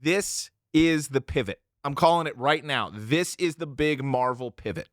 this is the pivot. I'm calling it right now. This is the big Marvel pivot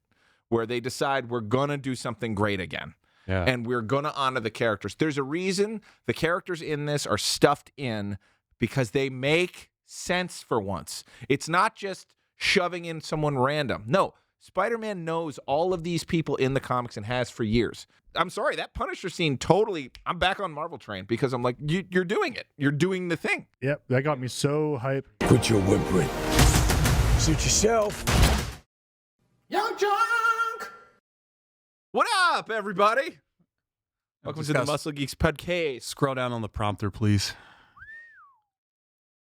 where they decide we're going to do something great again. Yeah. And we're going to honor the characters. There's a reason the characters in this are stuffed in because they make sense for once. It's not just shoving in someone random. No, Spider-Man knows all of these people in the comics and has for years. I'm sorry, that Punisher scene totally, I'm back on Marvel train because I'm like, you're doing it. You're doing the thing. Yep, that got me so hyped. Quit your whimpering. Suit yourself. YunkJunk! What up, everybody? Welcome to the Muscle Geeks podcast. Scroll down on the prompter, please.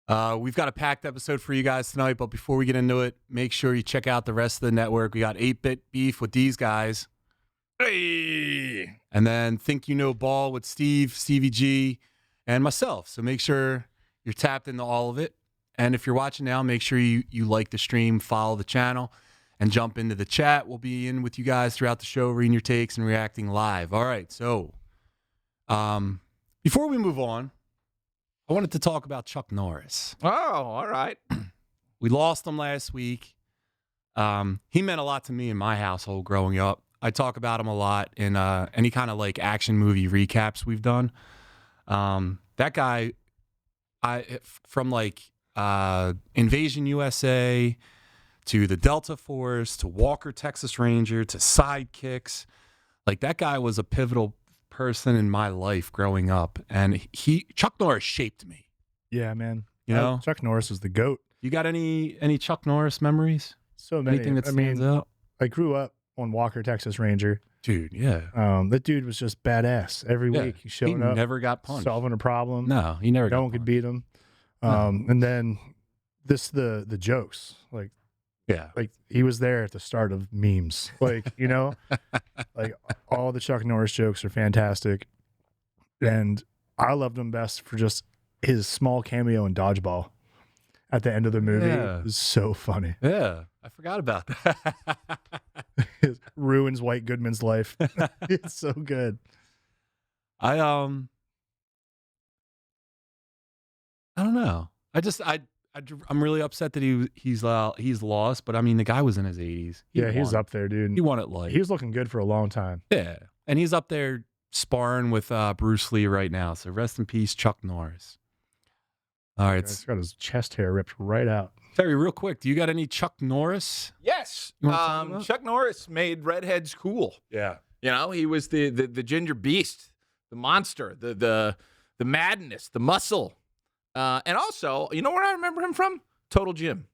We've got a packed episode for you guys tonight, but before we get into it, make sure you check out the rest of the network. We got 8-Bit Beef with these guys. Hey! And then Think You Know Ball with Steve, Stevie G, and myself. So make sure you're tapped into all of it. And if you're watching now, make sure you like the stream, follow the channel, and jump into the chat. We'll be in with you guys throughout the show, reading your takes and reacting live. All right, so before we move on, I wanted to talk about Chuck Norris. Oh, all right. We lost him last week. He meant a lot to me in my household growing up. I talk about him a lot in any kind of like action movie recaps we've done. That guy, from like Invasion USA to the Delta Force to Walker Texas Ranger to Sidekicks, like that guy was a pivotal person in my life growing up, and Chuck Norris shaped me. Yeah, man. You know, Chuck Norris was the GOAT. You got any Chuck Norris memories? So many. Anything that stands out? I grew up on Walker Texas Ranger. Dude, yeah. That dude was just badass. Every week he showed up. He never got punched. Solving a problem. No, he never got No one could beat him. And then the jokes. Like he was there at the start of memes. Like, you know, like all the Chuck Norris jokes are fantastic. And I loved him best for just his small cameo in Dodgeball at the end of the movie. Yeah. It was so funny. Yeah, I forgot about that. It ruins White Goodman's life. It's so good. I don't know. I'm really upset that he's lost, but I mean the guy was in his 80s. He's up there, dude. He won it like he was looking good for a long time. Yeah, and he's up there sparring with Bruce Lee right now. So rest in peace, Chuck Norris. All right, He's got his chest hair ripped right out. Terry, real quick, do you got any Chuck Norris? Yes. You wanna talk about? Chuck Norris made redheads cool. Yeah. You know, he was the ginger beast, the monster, the madness, the muscle. And also, you know where I remember him from? Total Gym.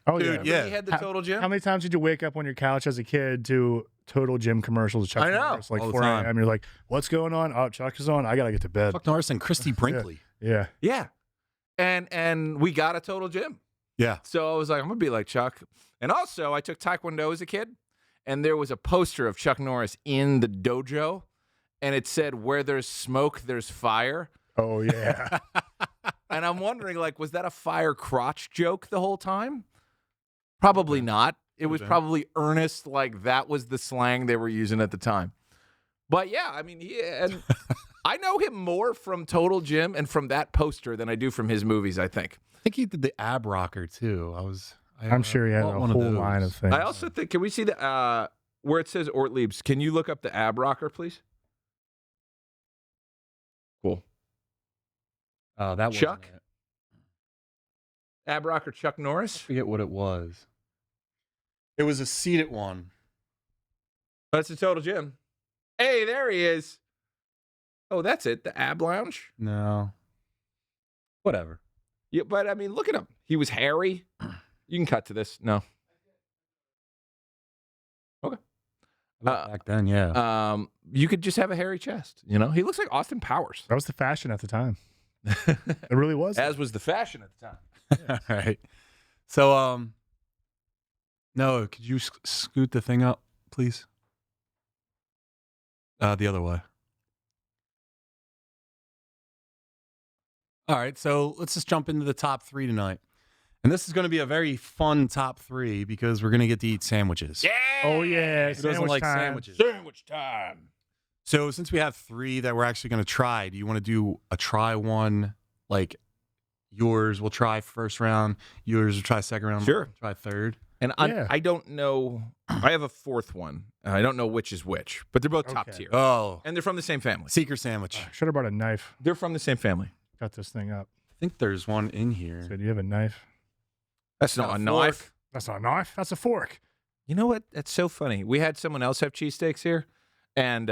Oh, Dude, yeah. yeah. He had the Total Gym. How many times did you wake up on your couch as a kid to Total Gym commercials? Chuck I know. Norris, like All the 4 time. a.m. You're like, what's going on? Oh, Chuck is on. I got to get to bed. Chuck Norris and Christy Brinkley. Yeah. Yeah. And we got a Total Gym. Yeah. So I was like, I'm going to be like Chuck. And also, I took Taekwondo as a kid, and there was a poster of Chuck Norris in the dojo, and it said, where there's smoke, there's fire. Oh, yeah. And I'm wondering, like, was that a fire crotch joke the whole time? Probably not. It was probably earnest, like that was the slang they were using at the time. But yeah, I mean, and I know him more from Total Gym and from that poster than I do from his movies, I think. I think he did the ab rocker too. I'm sure he had a bought one whole those. line of things. I also think, can we see the, where it says Ortlieb's, can you look up the ab rocker, please? Cool. Oh, that was Chuck? Ab rocker Chuck Norris? I forget what it was. It was a seated one. That's the Total Gym. Hey, there he is. Oh, that's it. The ab lounge. No. Whatever. Yeah, but I mean, look at him. He was hairy. You can cut to this. No. Okay. Back then, yeah. You could just have a hairy chest. You know, he looks like Austin Powers. That was the fashion at the time. It really was. As was the fashion at the time. All right. So, no, could you scoot the thing up, please? The other way. All right, so let's just jump into the top 3 tonight. And this is going to be a very fun top 3 because we're going to get to eat sandwiches. Yeah. Oh, yeah. Who doesn't Sandwich like time. sandwiches? Sandwich time. So since we have 3 that we're actually going to try, do you want to do a try one, like yours. We'll try first round. Yours will try second round. Sure. We'll try third. And I don't know. I have a fourth one. I don't know which is which, but they're both top tier. Oh. And they're from the same family. Seeker sandwich. Should have brought a knife. They're from the same family. Got this thing up. I think there's one in here. So do you have a knife? That's not a knife. That's not a knife. That's a fork. You know what? That's so funny. We had someone else have cheesesteaks here, and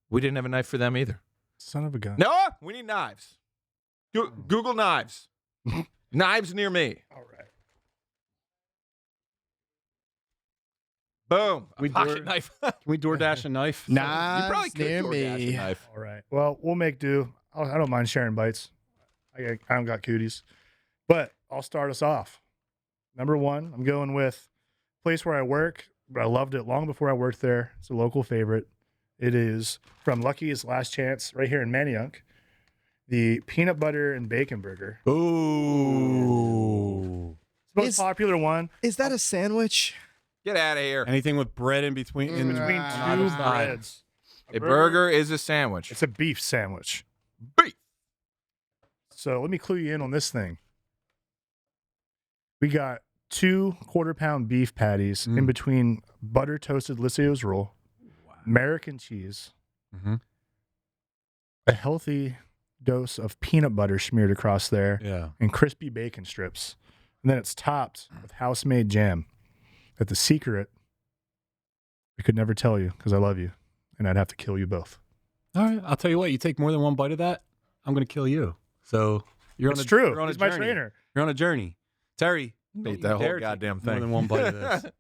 we didn't have a knife for them either. Son of a gun. No, we need knives. Google knives. Knives near me. All right. Boom. We Pocket knife. Can we DoorDash a knife? You probably Knives could near DoorDash a me. knife. All right. Well, we'll make do. I don't mind sharing bites. I don't got cooties, but I'll start us off. Number one, I'm going with a place where I work, but I loved it long before I worked there. It's a local favorite. It is from Lucky's Last Chance right here in Manayunk. The peanut butter and bacon burger. Ooh. It's the most Is- popular one. Is that a sandwich? Get out of here. Anything with bread in between. In between on two either side. breads. A burger is a sandwich. It's a beef sandwich. Beef. So let me clue you in on this thing. We got 2 quarter-pound beef patties in between butter toasted Lysios roll, American cheese, a healthy dose of peanut butter smeared across there, Yeah. and crispy bacon strips. And then it's topped with house-made jam. That the secret, I could never tell you because I love you, and I'd have to kill you both. All right. I'll tell you what. You take more than one bite of that, I'm going to kill you. So you're It's on a true. You're on He's a my journey. trainer. You're on a journey. Terry, Made don't that you whole dare take goddamn More thing. than one bite of this.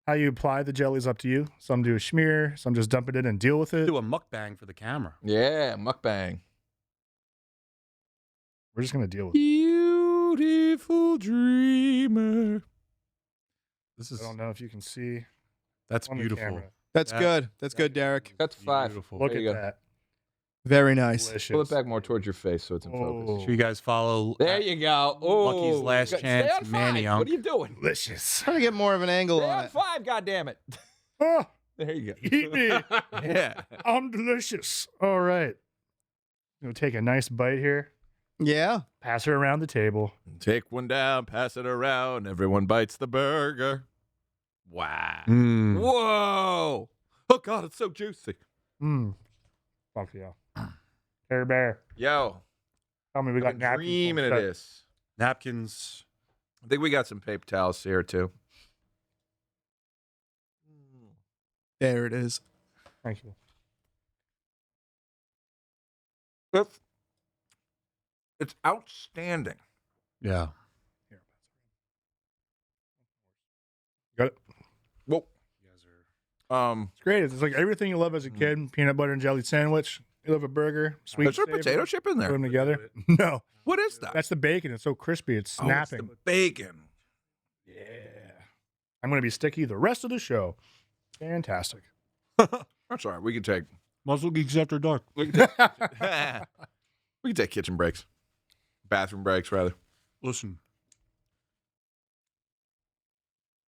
How you apply the jelly is up to you. Some do a smear, some just dump it in and deal with it. Do a mukbang for the camera. Yeah, mukbang. We're just gonna deal with it. Beautiful dreamer. This I is don't know if you can see that's on the beautiful. camera. That's That- good. That's good, Derek. That's 5. Beautiful. Look There at you go. that. Very nice. Delicious. Pull it back more towards your face so it's in focus. Oh, Sure you guys follow. There you go. Oh, Lucky's Last stay Chance, on 5. Manayunk. What are you doing? delicious. Trying to get more of an angle Stay on on it. 5, goddammit. Oh, There you go. eat me. Yeah. I'm delicious. All right. Gonna take a nice bite here. Yeah. Pass her around the table. Take one down, pass it around. Everyone bites the burger. Wow. Mm. Whoa. Oh, God, it's so juicy. Mmm. Fuck yeah. Care Bear. Yo. Tell me we got I'm napkins. dreaming on of set. this. Napkins. I think we got some paper towels here, too. There it is. Thank you. It's outstanding. Yeah. Got it. Whoa. It's great. It's like everything you love as a kid. Peanut butter and jelly sandwich. You love a burger. Sweet. Is there savory. potato chip in Put there? them together. No. What is that? That's the bacon. It's so crispy. It's Oh, it's snapping. the bacon. Yeah. I'm going to be sticky the rest of the show. Fantastic. That's all right. We can take Muscle Geeks After Dark. we can take kitchen breaks. Bathroom breaks, rather. Listen.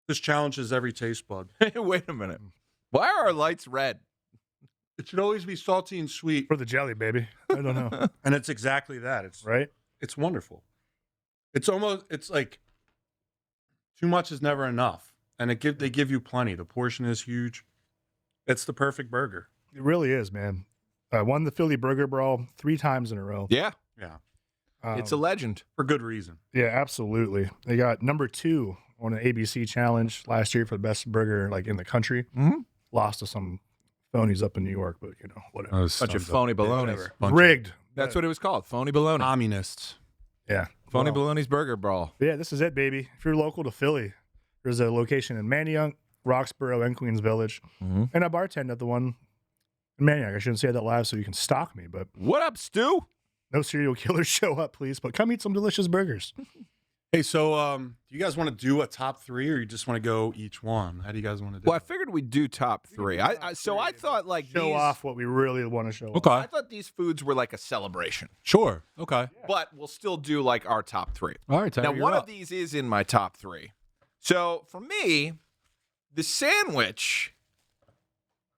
This challenges every taste bud. Wait a minute. Why are our lights red? It should always be salty and sweet, For the jelly, baby. I don't know. and it's exactly that. It's Right? it's wonderful. It's like too much is never enough, and they give you plenty. The portion is huge. It's the perfect burger. It really is, man. I won the Philly Burger Brawl 3 times in a row. Yeah, Yeah, it's a legend. for good reason. Yeah, absolutely. They got number 2 on an ABC challenge last year for the best burger like in the country. Mhm. Lost to some phonies up in New York, but you know, whatever. Bunch of phony balonies. Whatever. bunch Rigged. That's what it was called. Phony baloney. Communists. Yeah. Phony Well, baloney's burger brawl. yeah, this is it, baby. If you're local to Philly, there's a location in Manayunk, Roxborough, and Queens Village. Mhm. And I bartend at the one in Manayunk. I shouldn't say that live so you can stalk me, but What up, Stu? no serial killers show up, please. But come eat some delicious burgers. Hey, so do you guys want to do a top 3, or you just want to go each one? How do you guys want to do Well, I it? figured we'd do top 3. I thought like Show these, off what we really want to show off. I thought these foods were like a celebration, Sure. Okay. but we'll still do like our top 3. All right, Terry, Now, you're one up. of these is in my top 3. So for me, the sandwich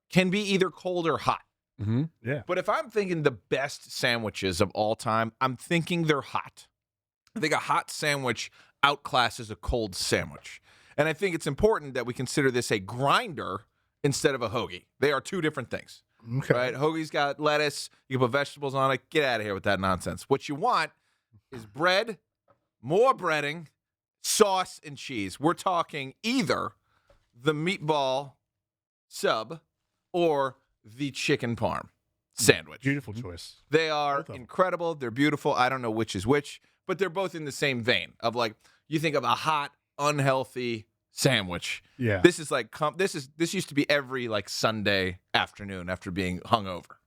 can be either cold or hot. Mm-hmm. Yeah. But if I'm thinking the best sandwiches of all time, I'm thinking they're hot. I think a hot sandwich outclasses a cold sandwich. And I think it's important that we consider this a grinder instead of a hoagie. They are two different things. Okay. Right? Hoagie's got lettuce. You can put vegetables on it. Get out of here with that nonsense. What you want is bread, more breading, sauce, and cheese. We're talking either the meatball sub or the chicken parm sandwich. Beautiful choice. They are Both of 'em. incredible. They're beautiful. I don't know which is which, but they're both in the same vein of like, you think of a hot, unhealthy sandwich. Yeah. This is like this used to be every like Sunday afternoon after being hungover,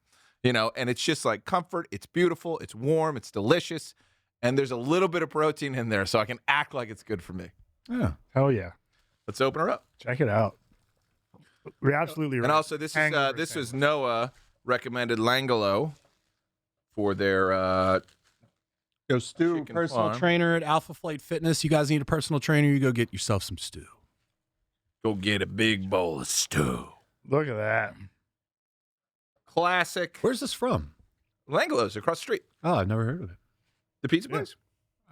and it's just like comfort. It's beautiful. It's warm. It's delicious, and there's a little bit of protein in there, so I can act like it's good for me. Yeah. Hell yeah. Let's open her up. Check it out. We're absolutely right. And also, this is Noah recommended Langolo for their Go Stu, Chicken personal farm. trainer at Alpha Flight Fitness. You guys need a personal trainer, you go get yourself some stew. go get a big bowl of stew. Look at that. Classic. Where's this from? Langolo's across the street. Oh, I've never heard of it. The pizza Yeah. place.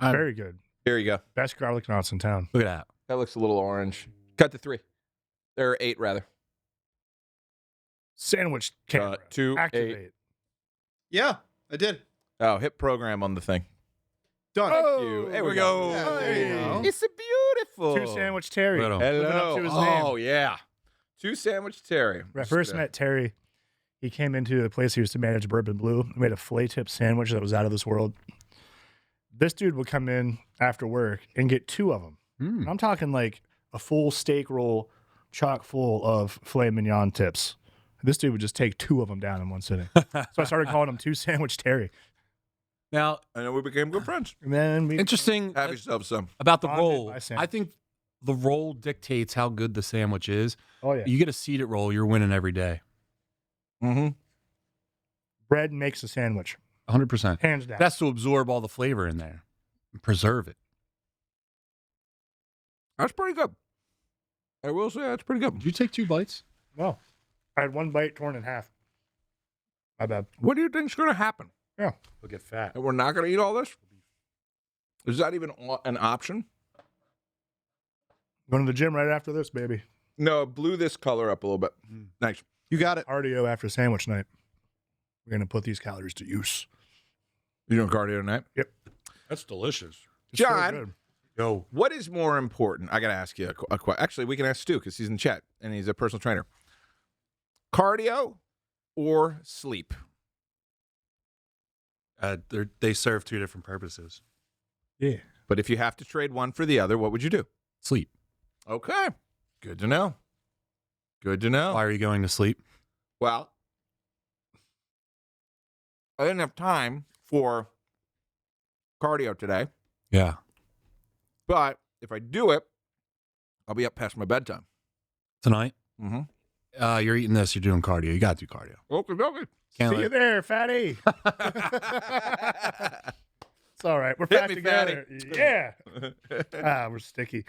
Very good. Here you go. Best garlic knots in town. Look at that. That looks a little orange. Cut to 3. There are 8 rather. Sandwich camera. 2, 8. Activate. Yeah, I did. Oh, hit program on the thing. Done. Thank you. There we go. Yeah, there you go. It's a beautiful. Two Sandwich Terry. Right on. Living up Hello. to his Oh, name. yeah. 2 Sandwich Terry. When I first met Terry, he came into the place he used to manage Bourbon Blue and made a filet tip sandwich that was out of this world. This dude would come in after work and get 2 of them. Mm. I'm talking like a full steak roll, chock full of filet mignon tips. This dude would just take 2 of them down in one sitting. So I started calling him 2 Sandwich Terry. Now, I know we became good friends. And then we interesting Have yourself some. about the Bonded roll. by sandwich. I think the roll dictates how good the sandwich is. Oh yeah. You get a seeded roll, you're winning every day. Mm-hmm. Bread makes a sandwich. 100%. Hands down. That's to absorb all the flavor in there and preserve it. That's pretty good. I will say that's pretty good. Did you take 2 bites? no. I had 1 bite torn in half. My bad. What do you think's going to happen? Yeah. We'll get fat. That we're not going to eat all this? Is that even an option? Going to the gym right after this, baby. No, it blew this color up a little bit. Nice. You got it. Cardio after sandwich night. We're going to put these calories to use. You doing cardio tonight? That's delicious. It's so John. good. Yo. What is more important? I got to ask you a question. Actually, we can ask Stu because he's in chat and he's a personal trainer. Cardio or sleep? They serve 2 different purposes. Yeah. But if you have to trade one for the other, what would you do? Sleep. Okay. Good to know. Good to know. Why are you going to sleep? Well, I didn't have time for cardio today, Yeah. but if I do it, I'll be up past my bedtime. Tonight, Mm-hmm. you're eating this, you're doing cardio. You got to do cardio. Okay, okay. Can't See you let- there, fatty. It's all right. We're Hit fat me, together. Yeah. We're sticky.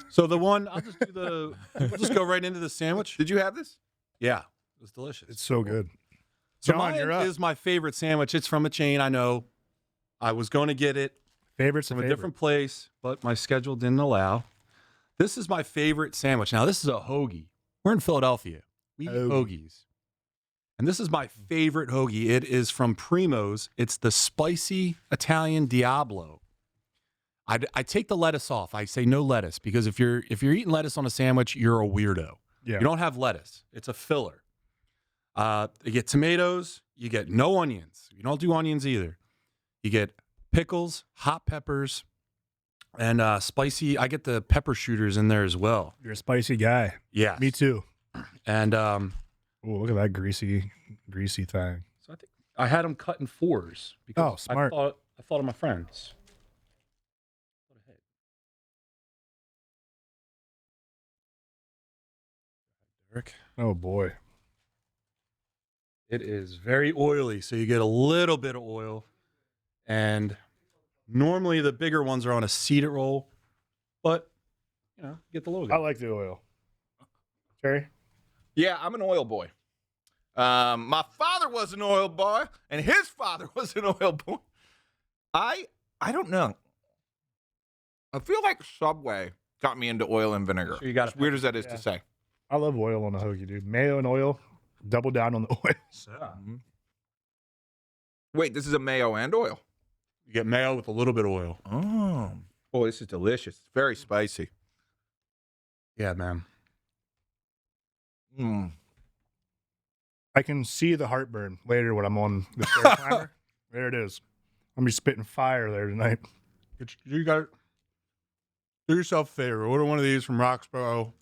So the one, I'll just do we'll just go right into the sandwich. Did you have this? Yeah. It was delicious. It's so good. So John, mine you're up. is my favorite sandwich. It's from a chain, I know. I was going to get it Favorites from and a different place, but my schedule didn't allow. This is my favorite sandwich. Now, this is a hoagie. We're in Philadelphia. We eat Hoagie. hoagies. And this is my favorite hoagie. It is from Primo's. It's the spicy Italian Diablo. I take the lettuce off. I say no lettuce because if you're eating lettuce on a sandwich, you're a weirdo. Yeah. You don't have lettuce. It's a filler. You get tomatoes. You get no onions. You don't do onions either. You get pickles, hot peppers, and spicy. I get the pepper shooters in there as well. You're a spicy guy. Yeah. Me too. And Oh, look at that greasy thing. so I think I had them cut in 4s because Oh, smart. I thought of my friends. Derek. Oh boy. It is very oily, so you get a little bit of oil. And normally the bigger ones are on a seeded roll, but you know, get the logo. I like the oil. Terry? Yeah, I'm an oil boy. My father was an oil boy, and his father was an oil boy. I don't know. I feel like Subway got me into oil and vinegar. Sure you got as weird as that is to say. I love oil on a hoagie, dude. Mayo and oil. Double down on the oil. Mhm. Wait, this is a mayo and oil. You get mayo with a little bit of oil. Oh, this is delicious. It's very spicy. Yeah, man. Mm. I can see the heartburn later when I'm on the stair climber. There it is. I'm be spitting fire there tonight. You got do yourself a favor. Order one of these from Roxborough.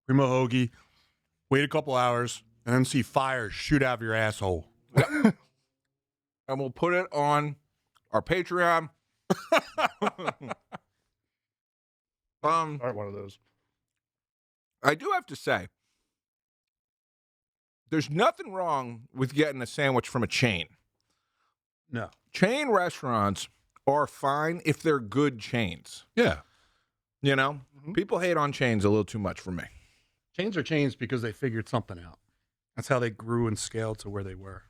Primo hoagie. Wait a couple hours and then see fire shoot out of your asshole. And we'll put it on our Patreon. Start one of those. I do have to say, there's nothing wrong with getting a sandwich from a chain. No. Chain restaurants are fine if they're good chains. Yeah. You know, people hate on chains a little too much for me. Chains are chains because they figured something out. That's how they grew and scaled to where they were.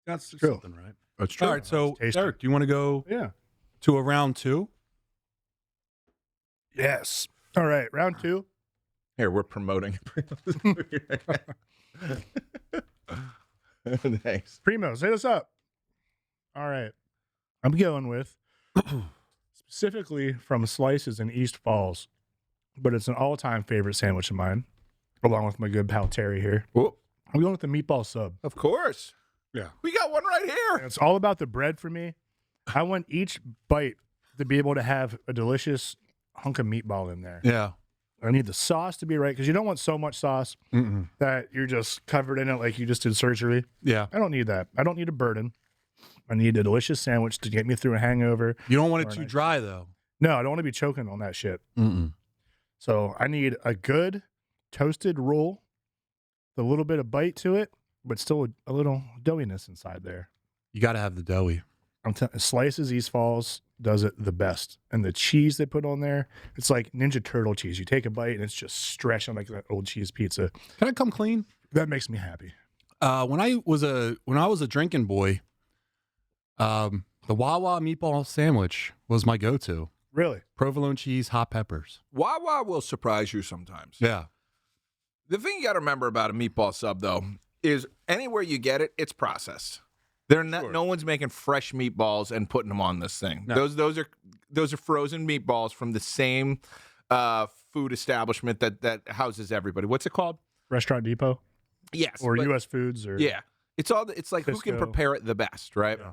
That's True. something, right? That's All right, so It's tasty. Eric, do you want to go Yeah. to a round two? Yes. All right. Round 2. Here, we're promoting. Thanks. Primos, hit us up. All right. I'm going with specifically from Slices in East Falls, but it's an all-time favorite sandwich of mine, along with my good pal Terry here. Whoop. I'm going with the meatball sub. Of course. Yeah. We got one right here. And it's all about the bread for me. I want each bite to be able to have a delicious hunk of meatball in there. Yeah. I need the sauce to be right because you don't want so much sauce that you're just covered in it like you just did surgery. Yeah. I don't need that. I don't need a burden. I need a delicious sandwich to get me through a hangover. You don't want it Or too nice. dry, though. No, I don't want to be choking on that shit. So I need a good toasted roll, a little bit of bite to it, but still a little doughiness inside there. You got to have the doughy. I'm telling Slices East Falls does it the best. And the cheese they put on there, it's like Ninja Turtle cheese. You take a bite and it's just stretching like that old cheese pizza. Can I come clean? That makes me happy. When I was a drinking boy, the Wawa meatball sandwich was my go-to. Really? Provolone cheese, hot peppers. Wawa will surprise you sometimes. Yeah. The thing you got to remember about a meatball sub, though, is anywhere you get it, it's processed. They're not. Sure. No one's making fresh meatballs and putting them on this thing. No. Those are frozen meatballs from the same food establishment that houses everybody. What's it called? Restaurant Depot? Yes. Or but- US Foods? Or Yeah. It's like who can Crisco. prepare it the best, right? Yeah.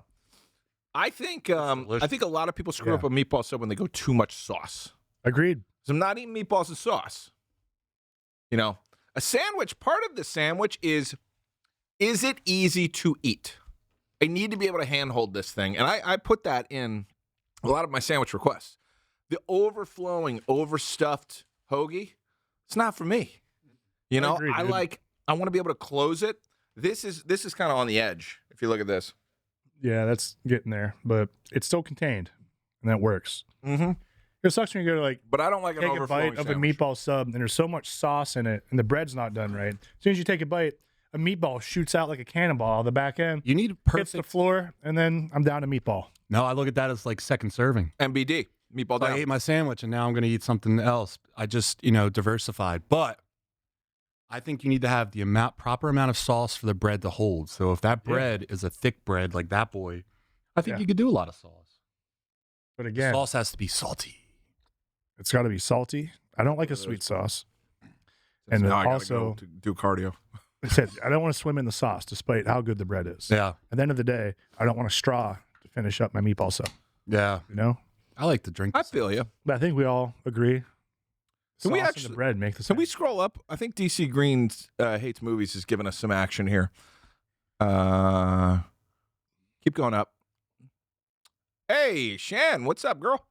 I think delicious. I think a lot of people screw Yeah. up a meatball sub when they go too much sauce. Agreed. So I'm not eating meatballs and sauce. You know, a sandwich, part of the sandwich is it easy to eat? I need to be able to handhold this thing. And I put that in a lot of my sandwich requests. The overflowing, overstuffed hoagie, it's not for me. You know, agree, I dude. want to be able to close it. This is kind of on the edge. If you look at this. Yeah, that's getting there, but it's still contained, and that works. Mm-hmm. It sucks when you go to like But I don't like an take a overflowing bite of a sandwich. meatball sub, and there's so much sauce in it, and the bread's not done right. As soon as you take a bite, a meatball shoots out like a cannonball out the back end, You need hits the perfect. floor, and then I'm down to meatball. No, I look at that as like second serving. MBD, meatball So I down. ate my sandwich and now I'm going to eat something else. I just, diversified. But I think you need to have the proper amount of sauce for the bread to hold. So if that Yeah. bread is a thick bread like that boy, I think Yeah. you could do a lot of sauce. But again, Sauce has to be salty. it's got to be salty. I don't like a sweet sauce. And now I gotta also, go to do cardio. I said I don't want to swim in the sauce, despite how good the bread is. Yeah. At the end of the day, I don't want a straw to finish up my meatball sub. Yeah. You know, I like to drink. I the feel you. but I think we all agree. Can we Sauce and actually- the bread make the Can we sandwich. scroll up? I think DC Green's Hates Movies has given us some action here. Keep going up. Hey, Shan, what's up, girl?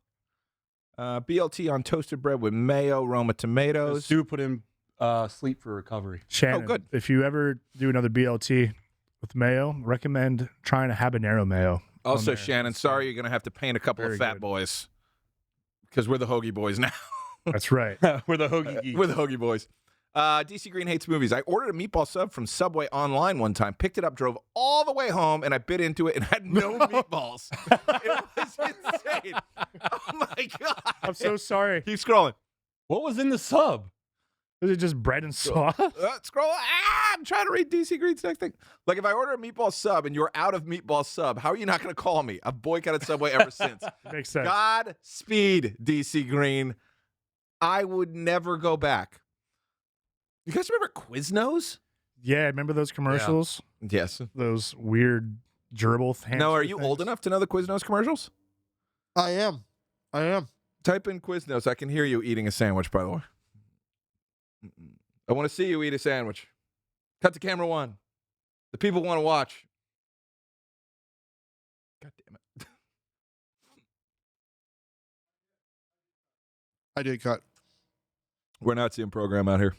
BLT on toasted bread with mayo, Roma tomatoes. Stu put in sleep for recovery. Shannon, good. If you ever do another BLT with mayo, recommend trying a habanero mayo. on Also, there. Shannon, sorry you're going to have to paint a couple Very of fat good. boys because we're the Hoagie Boys now. That's right. We're the hoagie geeks. We're the Hoagie Boys. DC Green hates movies. I ordered a meatball sub from Subway online one time, picked it up, drove all the way home, and I bit into it and had no meatballs. It was insane. Oh my God. I'm so sorry. Keep scrolling. What was in the sub? Is it just bread and sauce? Scroll. I'm trying to read DC Green's next thing. Like, if I order a meatball sub and you're out of meatball sub, how are you not going to call me? I've boycotted Subway ever since. Makes sense. Godspeed, DC Green. I would never go back. You guys remember Quiznos? Yeah, remember those commercials? Yes. Those weird gerbil things. No, are you old enough to know the Quiznos commercials? I am. Type in Quiznos. I can hear you eating a sandwich, by the way. I want to see you eat a sandwich. Cut to camera one. The people want to watch. God damn it. I did cut. We're not seeing program out here.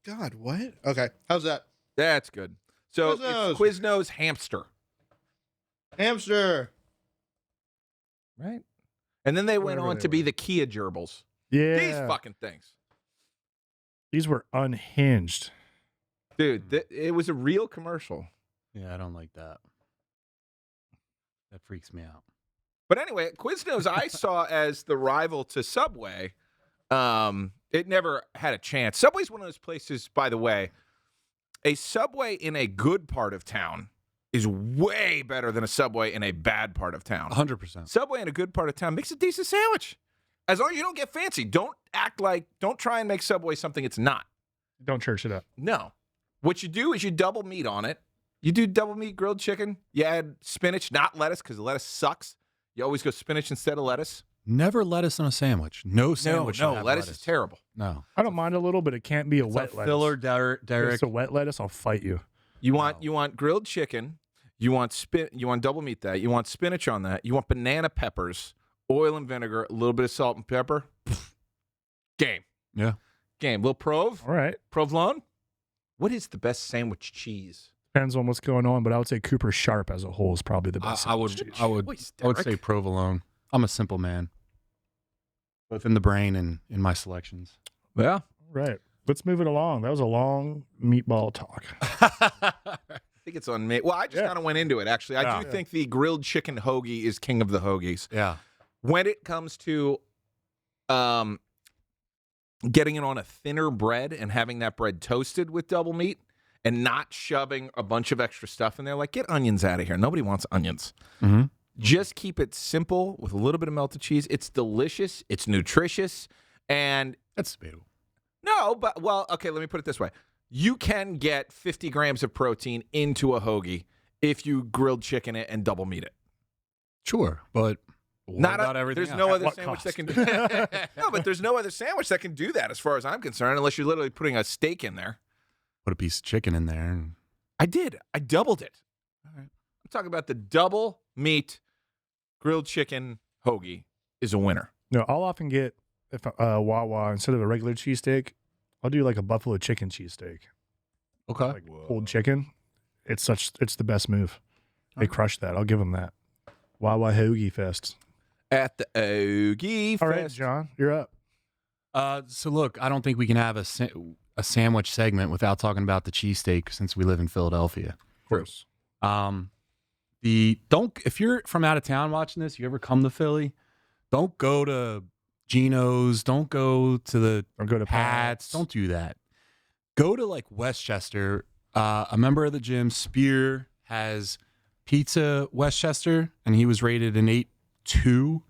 God, what? Okay. How's that? That's good. So Quiznos. it's Quiznos hamster, Hamster. right? And then they went Whatever on they to be were. the Kia gerbils. Yeah. These fucking things. These were unhinged. Dude, it was a real commercial. Yeah, I don't like that. That freaks me out. But anyway, Quiznos I saw as the rival to Subway. It never had a chance. Subway's one of those places, by the way, a Subway in a good part of town is way better than a Subway in a bad part of town. 100%. Subway in a good part of town makes a decent sandwich. As long as you don't get fancy. Don't try and make Subway something it's not. Don't church it up. No. What you do is you double meat on it. You do double meat grilled chicken. You add spinach, not lettuce, because lettuce sucks. You always go spinach instead of lettuce. Never lettuce on a sandwich. No sandwich. No, should have lettuce is terrible. No. I don't mind a little, but it can't be a It's wet a lettuce. filler, If Derek. it's a wet lettuce, I'll fight you. You want grilled chicken. You want double meat that. You want spinach on that. You want banana peppers, oil and vinegar, a little bit of salt and pepper. Game. Yeah. Game. Little Prove. All right. Provolone. What is the best sandwich cheese? Depends on what's going on, but I would say Cooper Sharp as a whole is probably the best. I would sandwich. say provolone. I'm a simple man. Both in the brain and in my selections. Yeah. Right. Let's move it along. That was a long meatball talk. I think it's on me. Well, I just Yeah. kind of went into it, actually. I do think the grilled chicken hoagie is king of the hoagies. Yeah. When it comes to getting it on a thinner bread and having that bread toasted with double meat and not shoving a bunch of extra stuff in there, like, get onions out of here. Nobody wants onions. Mm-hmm. Just keep it simple with a little bit of melted cheese. It's delicious. It's nutritious. And That's debatable. no, but, well, okay, let me put it this way. You can get 50 grams of protein into a hoagie if you grilled chicken it and double meat it. Sure, but what about everything there's else? no At other what sandwich that cost? can do No, but there's no other sandwich that can do that as far as I'm concerned, unless you're literally putting a steak in there. Put a piece of chicken in there. And I did. I doubled it. All right. I'm talking about the double meat grilled chicken hoagie is a winner. No, I'll often get if Wawa instead of a regular cheesesteak, I'll do like a buffalo chicken cheesesteak. Okay. Like pulled chicken. It's the best move. They crushed that. I'll give them that. Wawa Hoagie Fest. At the Ogie All right, Fest. John, you're up. So look, I don't think we can have a sandwich segment without talking about the cheesesteak since we live in Philadelphia. Of course. If you're from out of town watching this, you ever come to Philly, don't go to Geno's, don't go to the Don't go to Pats, don't do that. Go to like Westchester. A member of the gym, Spear, has Pizza Westchester, and he was rated an 8.2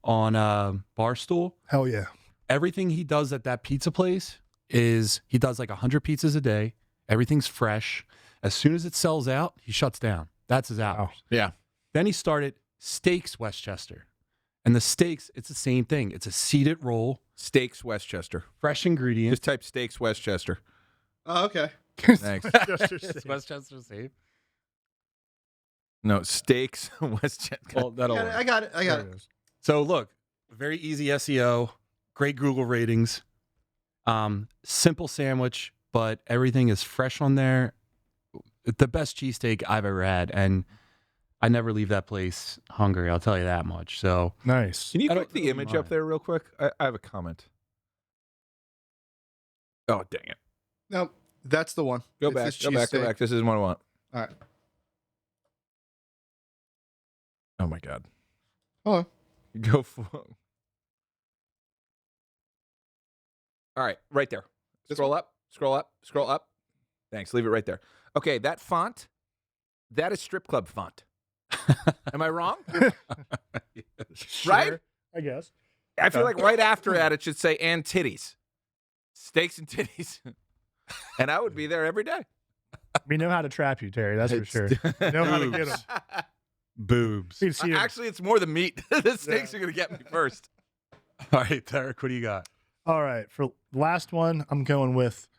on Barstool. Hell yeah. Everything he does at that pizza place is he does like 100 pizzas a day. Everything's fresh. As soon as it sells out, he shuts down. That's his hours. Yeah. Then he started Steaks Westchester. And the steaks, it's the same thing. It's a seeded roll, Steaks Westchester. fresh ingredients. Just type Steaks Westchester. Oh, okay. Thanks. Is Westchester safe? No, Steaks Westchester. Well, that'll work. I got it. So look, very easy SEO, great Google ratings, simple sandwich, but everything is fresh on there. The best cheesesteak I've ever had, and I never leave that place hungry. I'll tell you that much. So Nice. Can you I don't click the really image mind. up there real quick? I have a comment. Oh, dang it. No, that's the one. Go It's back. this Go back. Go cheesesteak. back. This is what I want. All right. Oh my god. Oh, Go for. All right, right there. This Scroll up. Scroll up. Scroll up. Thanks. Leave it right there. Okay, that font. That is strip club font. Am I wrong? Right? I guess. I feel like right after that it should say and titties. Steaks and titties. And I would be there every day. We know how to trap you, Terry. That's for sure. We know how to get them. Boobs. You can see 'em. Actually, it's more the meat. The steaks are going to get me first. All right, Derek, what do you got? All right, for last one, I'm going with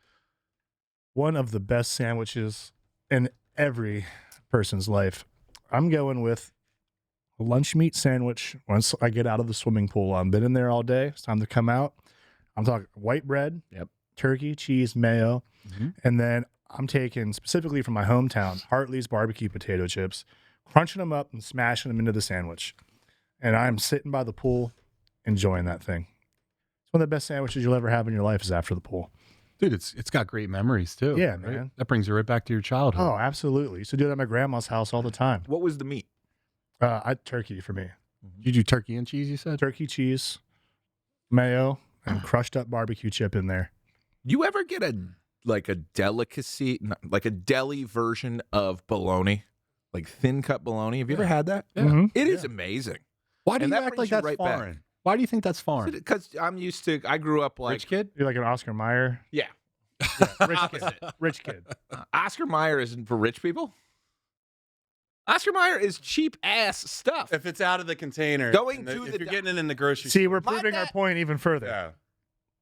one of the best sandwiches in every person's life. I'm going with a lunch meat sandwich. Once I get out of the swimming pool, I've been in there all day. It's time to come out. I'm talking white bread, turkey, cheese, mayo, and then I'm taking specifically from my hometown, Hartley's barbecue potato chips, crunching them up and smashing them into the sandwich. And I'm sitting by the pool enjoying that thing. It's one of the best sandwiches you'll ever have in your life is after the pool. Dude, it's got great memories too. Yeah, right? man. That brings you right back to your childhood. Oh, absolutely. Used to do that at my grandma's house all the time. What was the meat? Turkey for me. You do turkey and cheese, you said? Turkey, cheese, mayo, and crushed up barbecue chip in there. You ever get a delicacy, like a deli version of bologna? Like thin cut bologna? Have you ever had that? Yeah. Mhm. It is amazing. Why do And you that act brings like you that's right back. foreign? Why do you think that's foreign? Because I grew up like. Rich kid? You're like an Oscar Mayer. Yeah. Rich Opposite. kid. Rich kid. Oscar Mayer isn't for rich people. Oscar Mayer is cheap ass stuff. If it's out of the container, Going and to if the you're di- getting it in the grocery See, we're My proving our dad- point even further. yeah.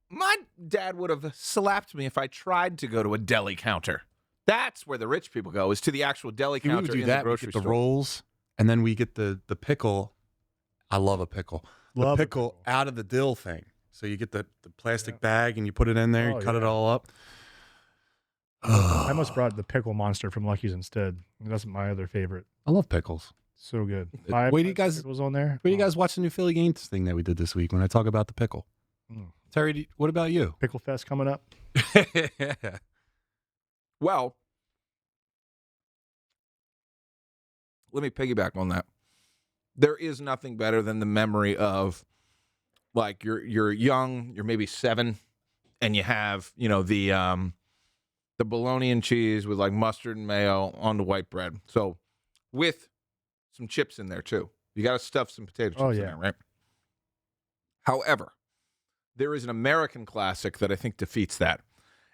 My dad would have slapped me if I tried to go to a deli counter. That's where the rich people go, is to the actual deli We counter would do in that. the grocery we get the store. rolls, and then we get the pickle. I love a pickle. Love the a pickle pickle. out of the dill thing. So you get the plastic bag and you put it in there, Oh, you cut it yeah. all up. I almost brought the pickle monster from Lucky's instead. That's my other favorite. I love pickles. So good. Wait, you guys- pickles on there. Where do you guys watch the new Philly Games thing that we did this week when I talk about the pickle? Mm. Terry, what about you? Pickle Fest coming up. Well, let me piggyback on that. There is nothing better than the memory of, like, you're young, you're maybe 7, and you have, the bologna and cheese with like mustard and mayo on the white bread. So with some chips in there too. You got to stuff some potato chips in there, right? However, there is an American classic that I think defeats that,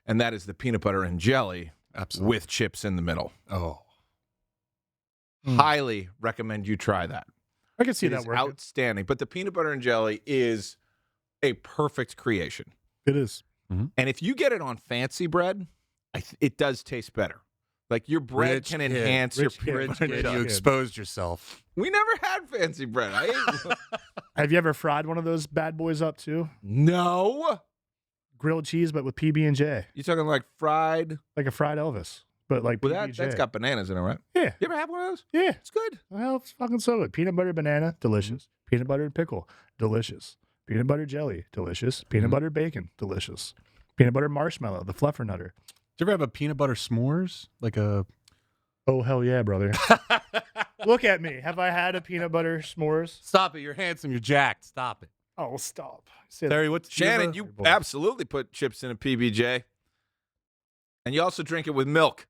and that is the peanut butter and jelly with chips in the middle. Oh. Highly recommend you try that. I can see It that is working. outstanding. But the peanut butter and jelly is a perfect creation. It is. And if you get it on fancy bread, it does taste better. Like your bread Rich can kid. enhance your Rich kid. peanut butter and You jelly. exposed yourself. We never had fancy bread. Have you ever fried one of those bad boys up too? No. Grilled cheese, but with PB&J, You talking like fried? like a fried Elvis, but like Well, PB&J. that's got bananas in it, right? Yeah, You ever have one of those? yeah. It's good. Well, it's fucking so good. Peanut butter banana, delicious. Peanut butter and pickle, delicious. Peanut butter jelly, delicious. Peanut butter bacon, delicious. Peanut butter marshmallow, the fluffernutter. Did you ever have a peanut butter s'mores? Like a. Oh hell yeah, brother! Look at me. Have I had a peanut butter s'mores? Stop it. You're handsome. You're jacked. Stop it. Oh, stop. Say that. Terry, what's Shannon, you absolutely put chips in a PB&J. And you also drink it with milk.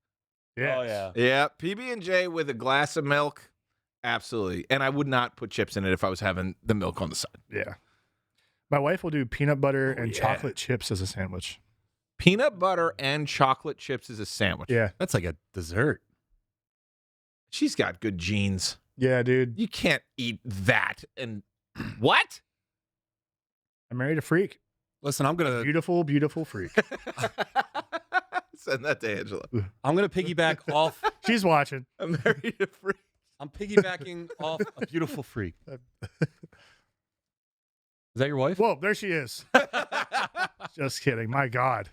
Yes. Oh, yeah. Yeah, PB&J with a glass of milk. Absolutely. And I would not put chips in it if I was having the milk on the side. Yeah. My wife will do peanut butter and yeah. chocolate chips as a sandwich. Peanut butter and chocolate chips is a sandwich. Yeah. That's like a dessert. She's got good genes. Yeah, dude. You can't eat that. And what? I married a freak. Listen, I'm gonna Beautiful, beautiful freak. Send that to Angela. piggyback off. She's watching. I married a freak. I'm piggybacking off a beautiful freak. Is that your wife? Whoa, there she is. Just kidding. My God.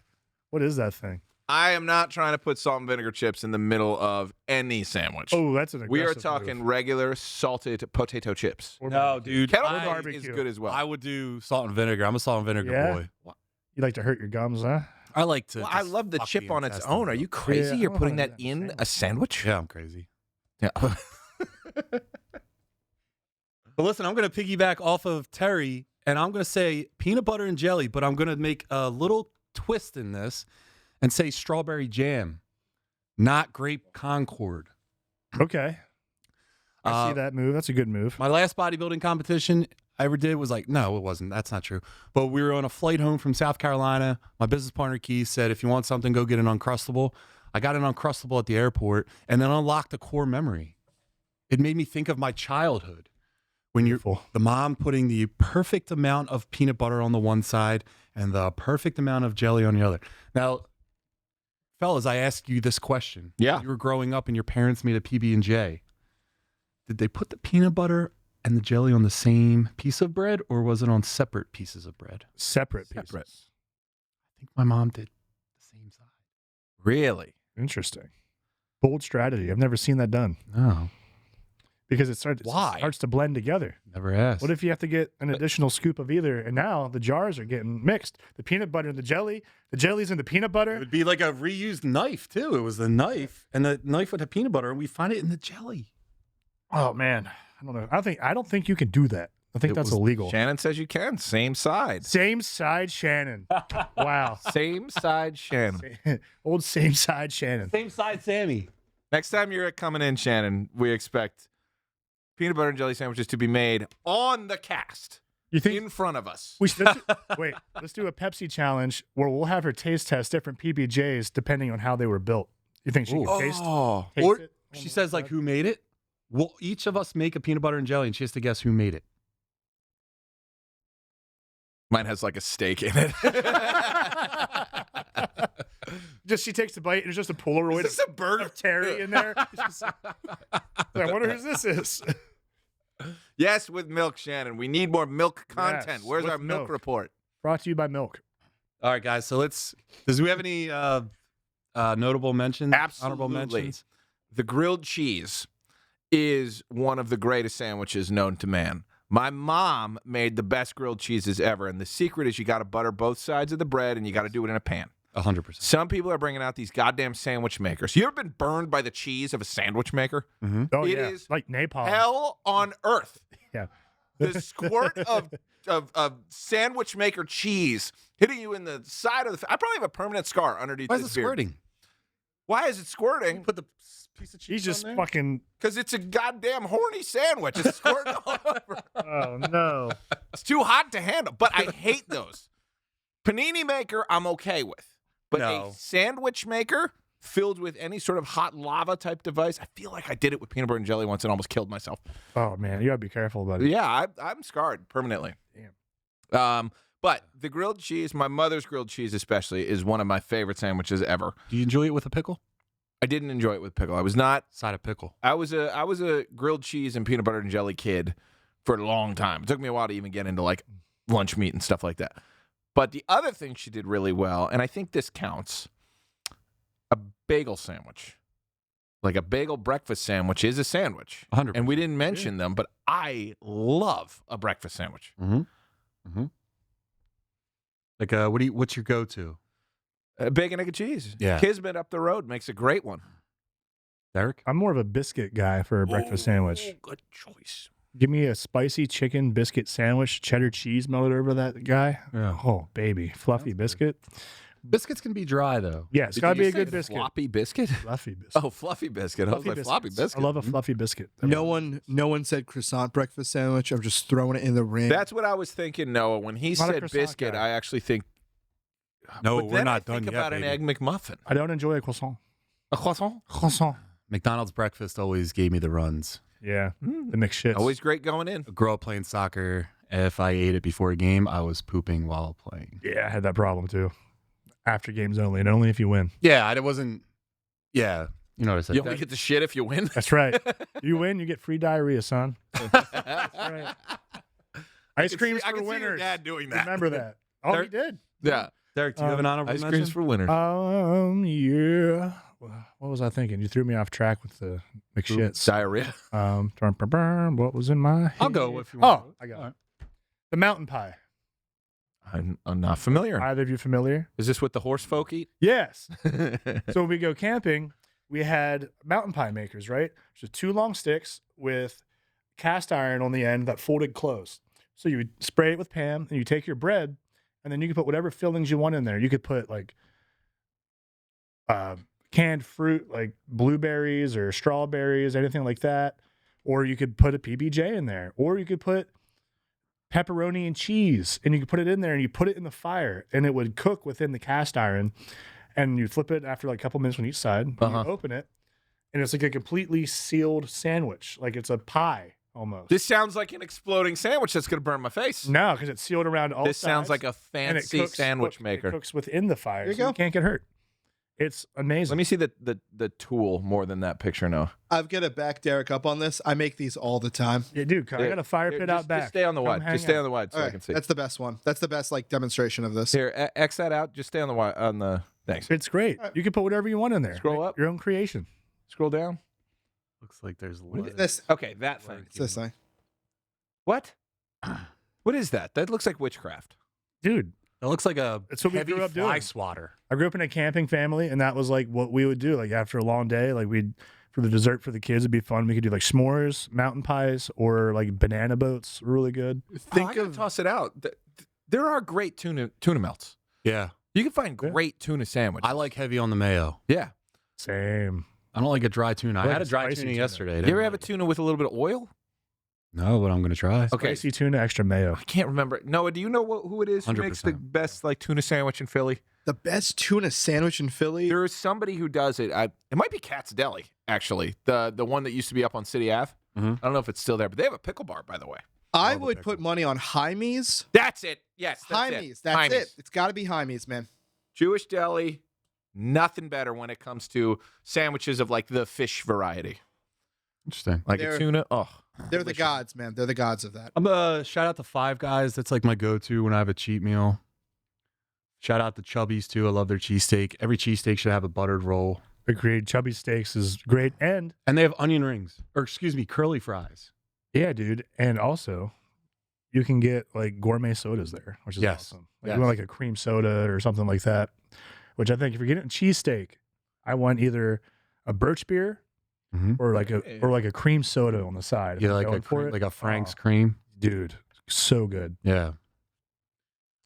What is that thing? I am not trying to put salt and vinegar chips in the middle of any sandwich. Oh, that's an We are aggressive talking move. regular salted potato chips. Or No, barbecue. dude. Kettle I, barbecue is good as well. I would do salt and vinegar. I'm a salt and vinegar Yeah? boy. You like to hurt your gums, huh? I like to. Well, I just love the fuck chip on its intestines own. Are up. you crazy? Yeah, I You're don't putting know that how to do in that a sandwich? Yeah, I'm crazy. Yeah. But listen, I'm going to piggyback off of Terry, and I'm going to say peanut butter and jelly, but I'm going to make a little twist in this and say strawberry jam, not grape Concord. Okay. I see that move. That's a good move. My last bodybuilding competition I ever did was like, no, it wasn't. That's not true. But we were on a flight home from South Carolina. My business partner, Keith, said, if you want something, go get an Uncrustable. I got an Uncrustable at the airport and then unlocked a core memory. It made me think of my childhood. When you're the mom putting the perfect amount of peanut butter on the one side and the perfect amount of jelly on the other. Now, fellas, I asked you this question. Yeah. You were growing up and your parents made a PB&J. Did they put the peanut butter and the jelly on the same piece of bread, or was it on separate pieces of bread? Separate pieces. I think my mom did the same side. Really? Interesting. Bold strategy. I've never seen that done. No. Because it starts to blend together. Never asked. What if you have to get an additional scoop of either? And now the jars are getting mixed. The peanut butter and the jelly's in the peanut It butter. would be like a reused knife, too. It was the knife and the knife with the peanut butter, and we find it in the jelly. Oh man, I don't know. I don't think you can do that. I think that's illegal. Shannon says you can. Same side. Same side Shannon. Wow. Same side Shannon. Old same side Shannon. Same side Sammy. Next time you're coming in, Shannon, we expect peanut butter and jelly sandwiches to be made on the cast. You think in front of us? Let's do a Pepsi challenge where we'll have her taste test different PBJs depending on how they were built. You think she can taste Or it? she says, like, who made it? We'll each of us make a peanut butter and jelly, and she has to guess who made it. Mine has like a steak in it. Just she takes a bite and it's just a Polaroid Is this a bird of Terry in there. I wonder who this is. Yes, with milk, Shannon. We need more milk content. Yes, Where's with our milk milk. report? Brought to you by Milk. All right, guys. So does we have any notable mentions? Honorable Absolutely. mentions? The grilled cheese is one of the greatest sandwiches known to man. My mom made the best grilled cheeses ever, and the secret is you got to butter both sides of the bread, and you got to do it in a pan. 100%. Some people are bringing out these goddamn sandwich makers. You ever been burned by the cheese of a sandwich maker? Mm-hmm. Oh, It yeah. is Like napalm. Hell on earth. Yeah. The squirt of sandwich maker cheese hitting you in the side of the. I probably have a permanent scar underneath Why is this it beard. squirting? Why is it squirting? Put the piece of cheese He's just on there? fucking. Because it's a goddamn horny sandwich. It's squirting all over. Oh, no. It's too hot to handle. But I hate those. Panini maker, I'm okay with. But No. a sandwich maker filled with any sort of hot lava type device, I feel like I did it with peanut butter and jelly once and almost killed myself. Oh, man. You got to be careful about it. Yeah, I'm scarred permanently. Damn. But the grilled cheese, my mother's grilled cheese especially, is one of my favorite sandwiches ever. Do you enjoy it with a pickle? I didn't enjoy it with pickle. I was not. Side of pickle. I was a grilled cheese and peanut butter and jelly kid for a long time. It took me a while to even get into like lunch meat and stuff like that. But the other thing she did really well, and I think this counts, a bagel sandwich. Like a bagel breakfast sandwich is a sandwich. 100%. And we didn't mention them, but I love a breakfast sandwich. Mm-hmm. Mm-hmm. Like, what's your go-to? Bacon, egg, and cheese. Yeah. Kismet up the road makes a great one. Derek? I'm more of a biscuit guy for a breakfast sandwich. Good choice. Give me a spicy chicken biscuit sandwich, cheddar cheese melted over that guy. Yeah. Oh, baby. Fluffy biscuit. Biscuits can be dry, though. Yeah, it's got to be a good biscuit. Floppy biscuit? Fluffy biscuit. Oh, fluffy biscuit. I was like, floppy biscuits. biscuit. I love a fluffy biscuit. No one said croissant breakfast sandwich. I'm just throwing it in the ring. That's what I was thinking, Noah. When he Not a said croissant biscuit, guy. I actually think. No, but we're then not I done think yet, about an baby. egg McMuffin. I don't enjoy a croissant. A croissant? Croissant. McDonald's breakfast always gave me the runs. Yeah, the mixed shits. Always great going in. I grew up playing soccer. If I ate it before a game, I was pooping while playing. Yeah, I had that problem too. After games only, and only if you win. Yeah, it wasn't. Yeah, you know what I said. You only get the shit if you win. That's right. You win, you get free diarrhea, son. That's right. Ice creams I for can see your winners. dad doing that. Remember that. Oh, he did. Yeah. Derek, do you have an honorable Ice mention? creams for winners. Yeah. What was I thinking? You threw me off track with the McShits. Diarrhea. What was in my head? I'll go if you Oh, want. I got it. The mountain pie. I'm not familiar. Either of you familiar? Is this what the horse folk eat? Yes. So when we go camping, we had mountain pie makers, right? So 2 long sticks with cast iron on the end that folded closed. So you would spray it with Pam, and you take your bread, and then you could put whatever fillings you want in there. You could put like canned fruit, like blueberries or strawberries, anything like that. Or you could put a PBJ in there. Or you could put pepperoni and cheese, and you could put it in there, and you put it in the fire, and it would cook within the cast iron. And you flip it after like a couple minutes on each side. And you open it, and it's like a completely sealed sandwich. Like it's a pie almost. This sounds like an exploding sandwich that's going to burn my face. No, because it's sealed around all This sides. sounds like a And it fancy cooks- sandwich It maker. cooks within the fire. There you so go. You can't get hurt. It's amazing. Let me see the tool more than that picture, Noah. I've got to back Derek up on this. I make these all the time. Yeah, dude, I got a fire pit out back. Just stay on the Come wide. hang Just stay out. on the wide so All I right, can see. that's the best one. That's the best like demonstration of this. Here, X that out. Just stay on the wide. On the thanks. It's great. You can put whatever you want in there. Scroll up. Your own creation. Scroll down. Looks like there's This, Okay, that thing. it's this thing. What? What is that? That looks like witchcraft. Dude, It looks like a That's what we heavy grew up fly doing. swatter. I grew up in a camping family, and that was like what we would do. Like after a long day, like for the dessert for the kids, it'd be fun. We could do like s'mores, mountain pies, or like banana boats. Really good. I gotta toss it out. There are great tuna melts. Yeah. You can find Yeah. great tuna sandwiches. I like heavy on the mayo. Yeah. Same. I don't like a dry tuna. I like had a a dry spicy tuna tuna. yesterday. You ever have a tuna with a little bit of oil? No, but I'm going to try. Okay. Spicy tuna, extra mayo. I can't remember. Noah, do you know who it is who makes the 100%. best like tuna sandwich in Philly? The best tuna sandwich in Philly. There is somebody who does it. It might be Cat's Deli, actually. The one that used to be up on City Ave. Mhm. I don't know if it's still there, but they have a pickle bar, by the way. I Love a would pickle. put money on Jaime's. That's it. Yes, that's Jaime's. it. That's Jaime's. it. It's got to be Jaime's, man. Jewish deli, nothing better when it comes to sandwiches of like the fish variety. Interesting. Like a They're- tuna. Oh, They're the gods, man. They're the gods of that. I'm shout out to Five Guys. That's like my go-to when I have a cheat meal. Shout out to Chubby's too. I love their cheesesteak. Every cheesesteak should have a buttered roll. Agreed. Chubby Steaks is great. And And they have onion rings. Or excuse me, curly fries. yeah, dude. And also, you can get like gourmet sodas there, which is Yes. awesome. Like Yes. you want like a cream soda or something like that. Which I think if you're getting a cheesesteak, I want either a birch beer Mhm. or like a cream soda on the side. If Yeah, I'm like going a for it. like a Frank's Oh, cream. dude, so good. Yeah.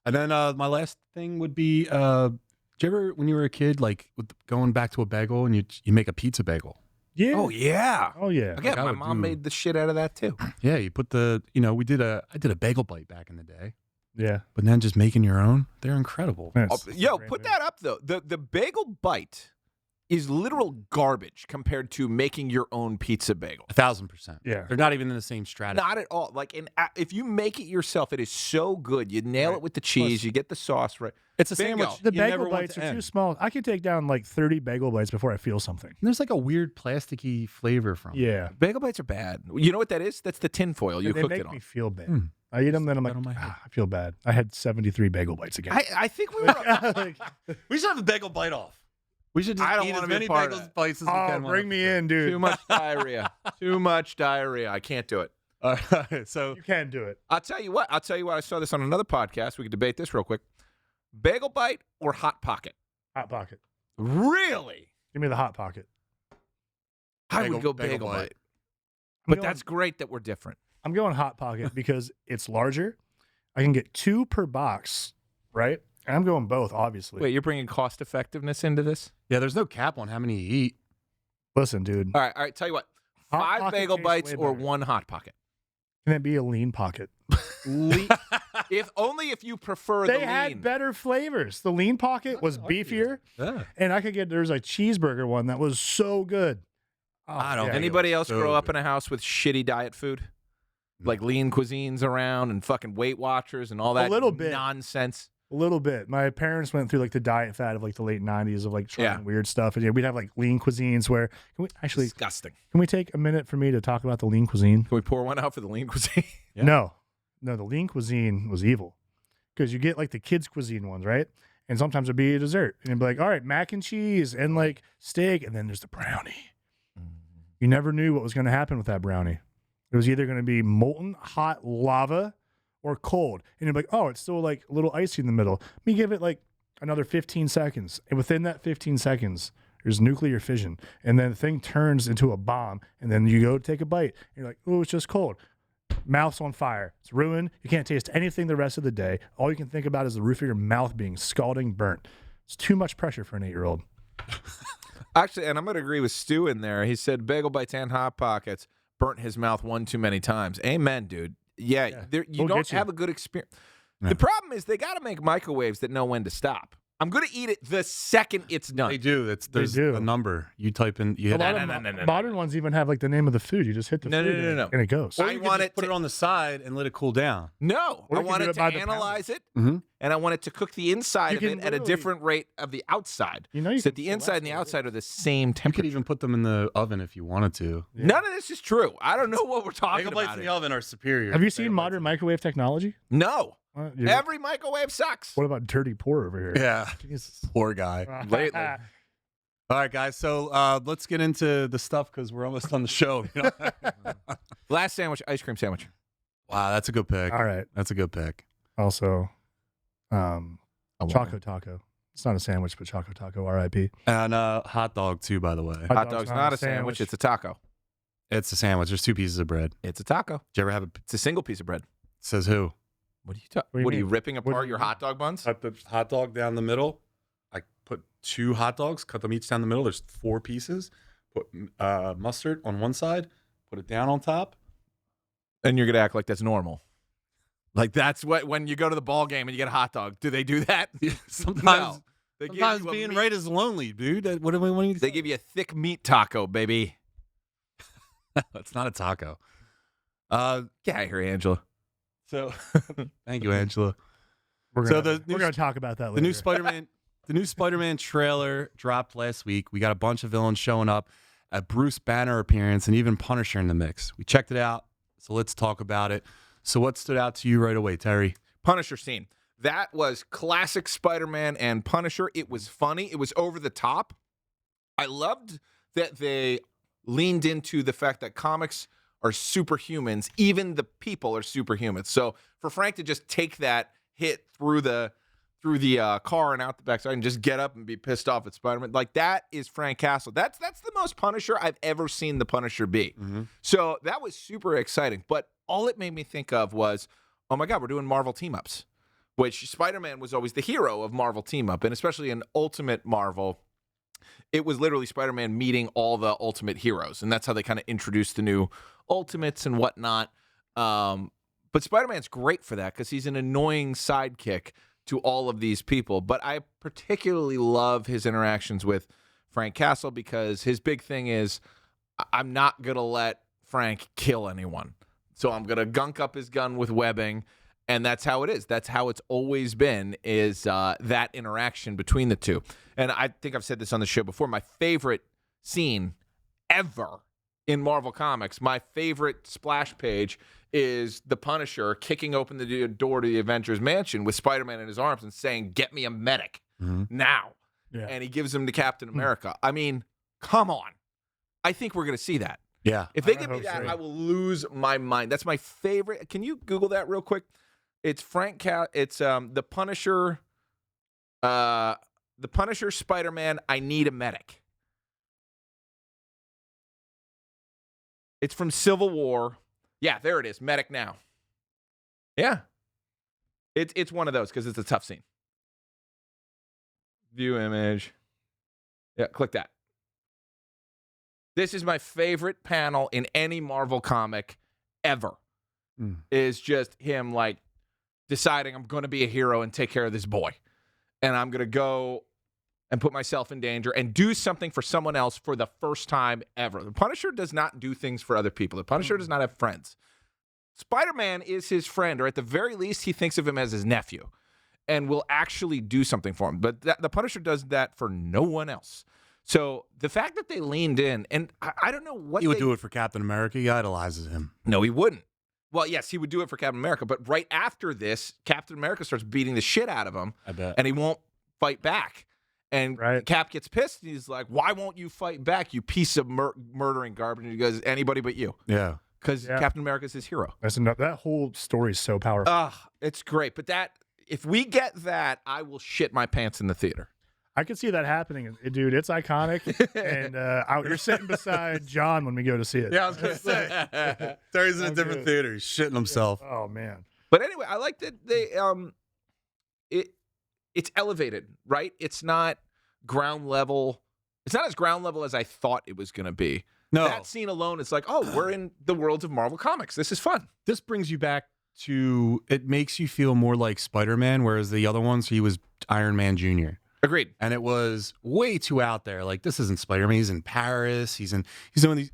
And then my last thing would be, did you ever, when you were a kid, like going back to a bagel and you make a pizza bagel? Yeah. oh yeah. Oh yeah. Again, Like I my would mom do- made the shit out of that too. Yeah, you put I did a bagel bite back in the day, Yeah. but then just making your own, they're incredible. Yeah, Oh, it's yo, great put move. that up though. The bagel bite is literal garbage compared to making your own pizza bagel. 1,000%. Yeah. They're not even in the same strategy. Not at all. Like, if you make it yourself, it is so good. You nail it with the cheese. You get the sauce right. It's a Bingo. sandwich. The you never bagel want bites to are too end. small. I could take down like 30 bagel bites before I feel something. And there's like a weird plasticky flavor from it. Yeah. Bagel bites are bad. You know what that is? That's the tin foil you they cooked make it on. me feel bad. Hmm. I eat them, then I'm That like, on my head. I feel bad. I had 73 bagel bites again. I think we were. Like, We should have a bagel bite off. We should I just don't eat wanna as be many part of bagel that. bites as we oh, can. bring me in, dude. Too much diarrhea. Too much diarrhea. I can't do it. All right, so You can do it. I'll tell you what. I saw this on another podcast. We could debate this real quick. Bagel bite or hot pocket? Hot pocket. Really? Give me the hot pocket. I would go bagel bagel bite. bite. I'm But going- that's great that we're different. I'm going hot pocket because it's larger. I can get 2 per box, right? And I'm going both, obviously. Wait, you're bringing cost effectiveness into this? yeah, there's no cap on how many you eat. Listen, dude. All right. Tell you what. Hot 5 Pocket bagel tastes bites way or better. 1 hot pocket? Can it be a lean pocket? If only if you prefer They the had lean. better flavors. The lean pocket was beefier, Yeah. and I could get there's a cheeseburger one that was so good. Oh, I don't yeah. think Anybody else So grow up good. in a house with shitty diet food? Like lean cuisines around and fucking Weight Watchers and all that little bit. nonsense? A little bit. My parents went through like the diet fad of like the late 90s of like trying Yeah. weird stuff. And yeah, we'd have like lean cuisines where can we actually Disgusting. can we take a minute for me to talk about the lean cuisine? Can we pour one out for the lean cuisine? Yeah. No. The lean cuisine was evil. Because you get like the kids' cuisine ones, right? And sometimes it'd be a dessert. And it'd be like, all right, mac and cheese and like steak, and then there's the brownie. You never knew what was going to happen with that brownie. It was either going to be molten hot lava or cold. And you're like, oh, it's still like a little icy in the middle. Let me give it like another 15 seconds. And within that 15 seconds, there's nuclear fission. And then the thing turns into a bomb. And then you go take a bite. And you're like, oh, it's just cold. Mouth's on fire. It's ruined. You can't taste anything the rest of the day. All you can think about is the roof of your mouth being scalding burnt. It's too much pressure for an 8-year-old. Actually, and I'm going to agree with Stu in there. He said Bagel Bites and Hot Pockets burnt his mouth one too many times. Amen, dude. Yeah. You don't have a good experience. The problem is they got to make microwaves that know when to stop. I'm going to eat it the second it's done. They do. There's a number. You type in. You hit modern ones even have like the name of the food. You just hit the food and it goes. Or you want to put it on the side and let it cool down. No, I want it to analyze it, and I want it to cook the inside of it at a different rate of the outside. So the inside and the outside are the same temperature. You could even put them in the oven if you wanted to. Yeah. None of this is true. I don't know what we're talking about. Bagel bites in the oven are superior. Have you seen modern microwave technology? No. Every microwave sucks. What about dirty poor over here? Yeah. Jesus. Poor guy. Lately. All right, guys. So let's get into the stuff because we're almost on the show. You know? Last sandwich, ice cream sandwich. Wow, that's a good pick. All right. That's a good pick. Also, Choco Taco. It's not a sandwich, but Choco Taco, R.I.P. And hot dog, too, by the way. Hot dog's not a sandwich. It's a taco. It's a sandwich. There's 2 pieces of bread. It's a taco. Did you ever have It's a single piece of bread. Says who? What are you talking? What are you ripping apart your hot dog buns? Cut the hot dog down the middle. I put 2 hot dogs, cut them each down the middle. There's 4 pieces. Put mustard on one side, put it down on top. And you're going to act like that's normal. Like that's what, when you go to the ball game and you get a hot dog, do they do that? Sometimes, no. sometimes being right is lonely, dude. What do you They give you a thick meat taco, baby. It's not a taco. Get out of here, Angela. So, thank you, Angela. We're gonna talk about that later. The new Spider-Man trailer dropped last week. We got a bunch of villains showing up, a Bruce Banner appearance, and even Punisher in the mix. We checked it out, so let's talk about it. So, what stood out to you right away, Terry? Punisher scene. That was classic Spider-Man and Punisher. It was funny. It was over the top. I loved that they leaned into the fact that comics are superhumans. Even the people are superhumans. So for Frank to just take that hit through the car and out the backside and just get up and be pissed off at Spider-Man, like that is Frank Castle. That's the most Punisher I've ever seen the Punisher be. Mm-hmm. So that was super exciting. But all it made me think of was, oh my God, we're doing Marvel team-ups, which Spider-Man was always the hero of Marvel team-up, and especially in Ultimate Marvel, it was literally Spider-Man meeting all the Ultimate heroes, and that's how they kind of introduced the new Ultimates and whatnot. But Spider-Man's great for that because he's an annoying sidekick to all of these people. But I particularly love his interactions with Frank Castle because his big thing is, I'm not going to let Frank kill anyone. So I'm going to gunk up his gun with webbing, and that's how it is. That's how it's always been, is that interaction between the two. And I think I've said this on the show before. My favorite scene ever in Marvel Comics, my favorite splash page is the Punisher kicking open the door to the Avengers Mansion with Spider-Man in his arms and saying, "Get me a medic now." Yeah. And he gives him to Captain America. I mean, come on. I think we're going to see that. Yeah. If they give me that, I will lose my mind. That's my favorite. Can you Google that real quick? It's it's the Punisher, Spider-Man, I need a medic. It's from Civil War. Yeah, there it is. Medic now. Yeah. It's one of those because it's a tough scene. View image. Yeah, click that. This is my favorite panel in any Marvel comic ever. Is just him like deciding I'm going to be a hero and take care of this boy. And I'm going to go and put myself in danger and do something for someone else for the first time ever. The Punisher does not do things for other people. The Punisher does not have friends. Spider-Man is his friend, or at the very least, he thinks of him as his nephew and will actually do something for him. But the Punisher does that for no one else. So the fact that they leaned in, and I don't know what he would do it for Captain America. He idolizes him. No, he wouldn't. Well, yes, he would do it for Captain America, but right after this, Captain America starts beating the shit out of him. I bet. And he won't fight back. And Cap gets pissed, and he's like, "Why won't you fight back, you piece of murdering garbage?" And he goes, "Anybody but you." Yeah. because Captain America is his hero. That's enough. That whole story is so powerful. It's great. But if we get that, I will shit my pants in the theater. I can see that happening, dude. It's iconic, and you're sitting beside John when we go to see it. Yeah, I was gonna say. Terry's in a different theater. He's shitting himself. Oh man. But anyway, I like that they it's elevated, right? It's not ground level. It's not as ground level as I thought it was going to be. No. That scene alone is like, oh, we're in the world of Marvel Comics. This is fun. This brings you back to, it makes you feel more like Spider-Man, whereas the other ones, he was Iron Man Jr. Agreed. And it was way too out there. Like, this isn't Spider-Man. He's in Paris. He's doing these.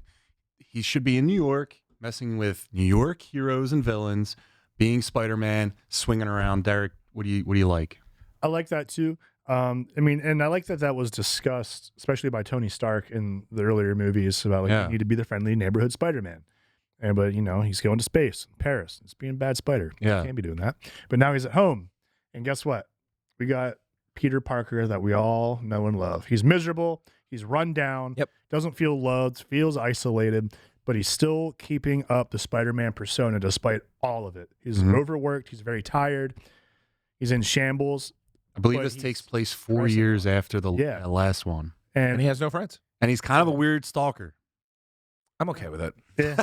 He should be in New York, messing with New York heroes and villains, being Spider-Man, swinging around. Derek, what do you like? I like that too. I mean, and I like that was discussed, especially by Tony Stark in the earlier movies about you need to be the friendly neighborhood Spider-Man. But he's going to space, Paris. It's being a bad spider. Yeah, can't be doing that. But now he's at home, and guess what? We got Peter Parker that we all know and love. He's miserable. He's run down. Yep. Doesn't feel loved. Feels isolated. But he's still keeping up the Spider-Man persona despite all of it. He's overworked. He's very tired. He's in shambles. I believe this takes place 4 years after the last one. And he has no friends. And he's kind of a weird stalker. I'm okay with it. Yeah,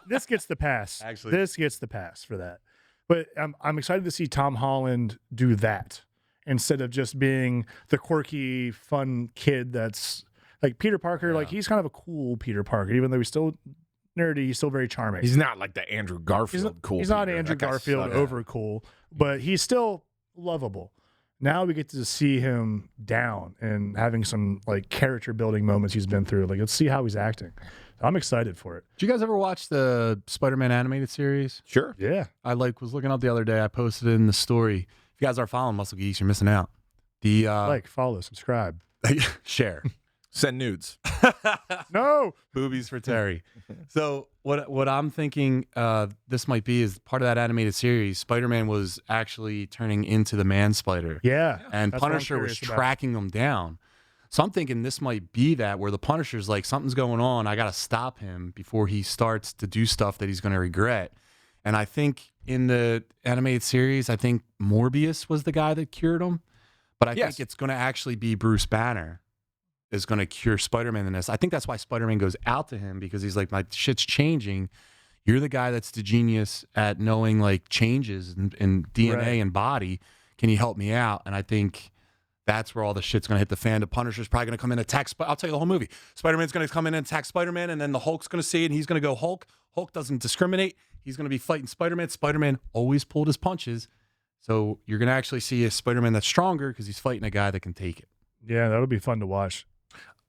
this gets the pass. Actually, this gets the pass for that. But I'm excited to see Tom Holland do that instead of just being the quirky, fun kid that's like Peter Parker. Like, he's kind of a cool Peter Parker, even though he's still nerdy. He's still very charming. He's not like the Andrew Garfield cool. He's not Andrew Garfield over cool, but he's still lovable. Now we get to see him down and having some like character building moments he's been through. Like, let's see how he's acting. I'm excited for it. Did you guys ever watch the Spider-Man animated series? Sure. Yeah. I was looking up the other day. I posted it in the story. If you guys are following Muscle Geeks, you're missing out. Follow, subscribe, share, send nudes. No boobies for Terry. So what I'm thinking this might be is part of that animated series. Spider-Man was actually turning into the Man Spider. Yeah, and Punisher was tracking him down. So I'm thinking this might be that where the Punisher's like, something's going on. I got to stop him before he starts to do stuff that he's going to regret. And I think in the animated series, I think Morbius was the guy that cured him. But I think it's going to actually be Bruce Banner is going to cure Spider-Man in this. I think that's why Spider-Man goes out to him, because he's like, my shit's changing. You're the guy that's the genius at knowing like changes in DNA and body. Can you help me out? And I think that's where all the shit's going to hit the fan. The Punisher's probably going to come in and attack. I'll tell you the whole movie. Spider-Man's going to come in and attack Spider-Man, and then the Hulk's going to see it, and he's going to go Hulk. Hulk doesn't discriminate. He's going to be fighting Spider-Man. Spider-Man always pulled his punches. So you're going to actually see a Spider-Man that's stronger because he's fighting a guy that can take it. Yeah, that'll be fun to watch.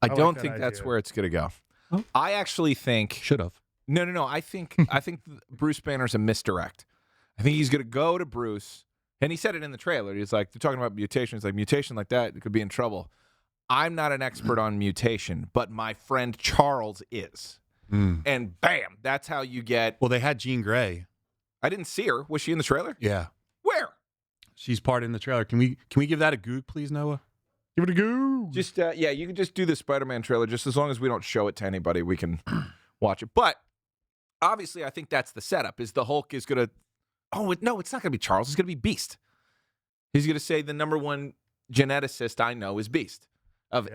I don't think that's where it's going to go. Oh. I actually think... Should have. No. I think Bruce Banner's a misdirect. I think he's going to go to Bruce... And he said it in the trailer. He's like, they're talking about mutations. Like, mutation like that, it could be in trouble. I'm not an expert on mutation, but my friend Charles is. And bam, that's how you get... Well, they had Jean Grey. I didn't see her. Was she in the trailer? Yeah. Where? She's part in the trailer. Can we give that a goog, please, Noah? Give it a go. Just, you can just do the Spider-Man trailer. Just as long as we don't show it to anybody, we can watch it. But obviously, I think that's the setup, is the Hulk is going to... Oh, no, it's not going to be Charles. It's going to be Beast. He's going to say the number one geneticist I know is Beast,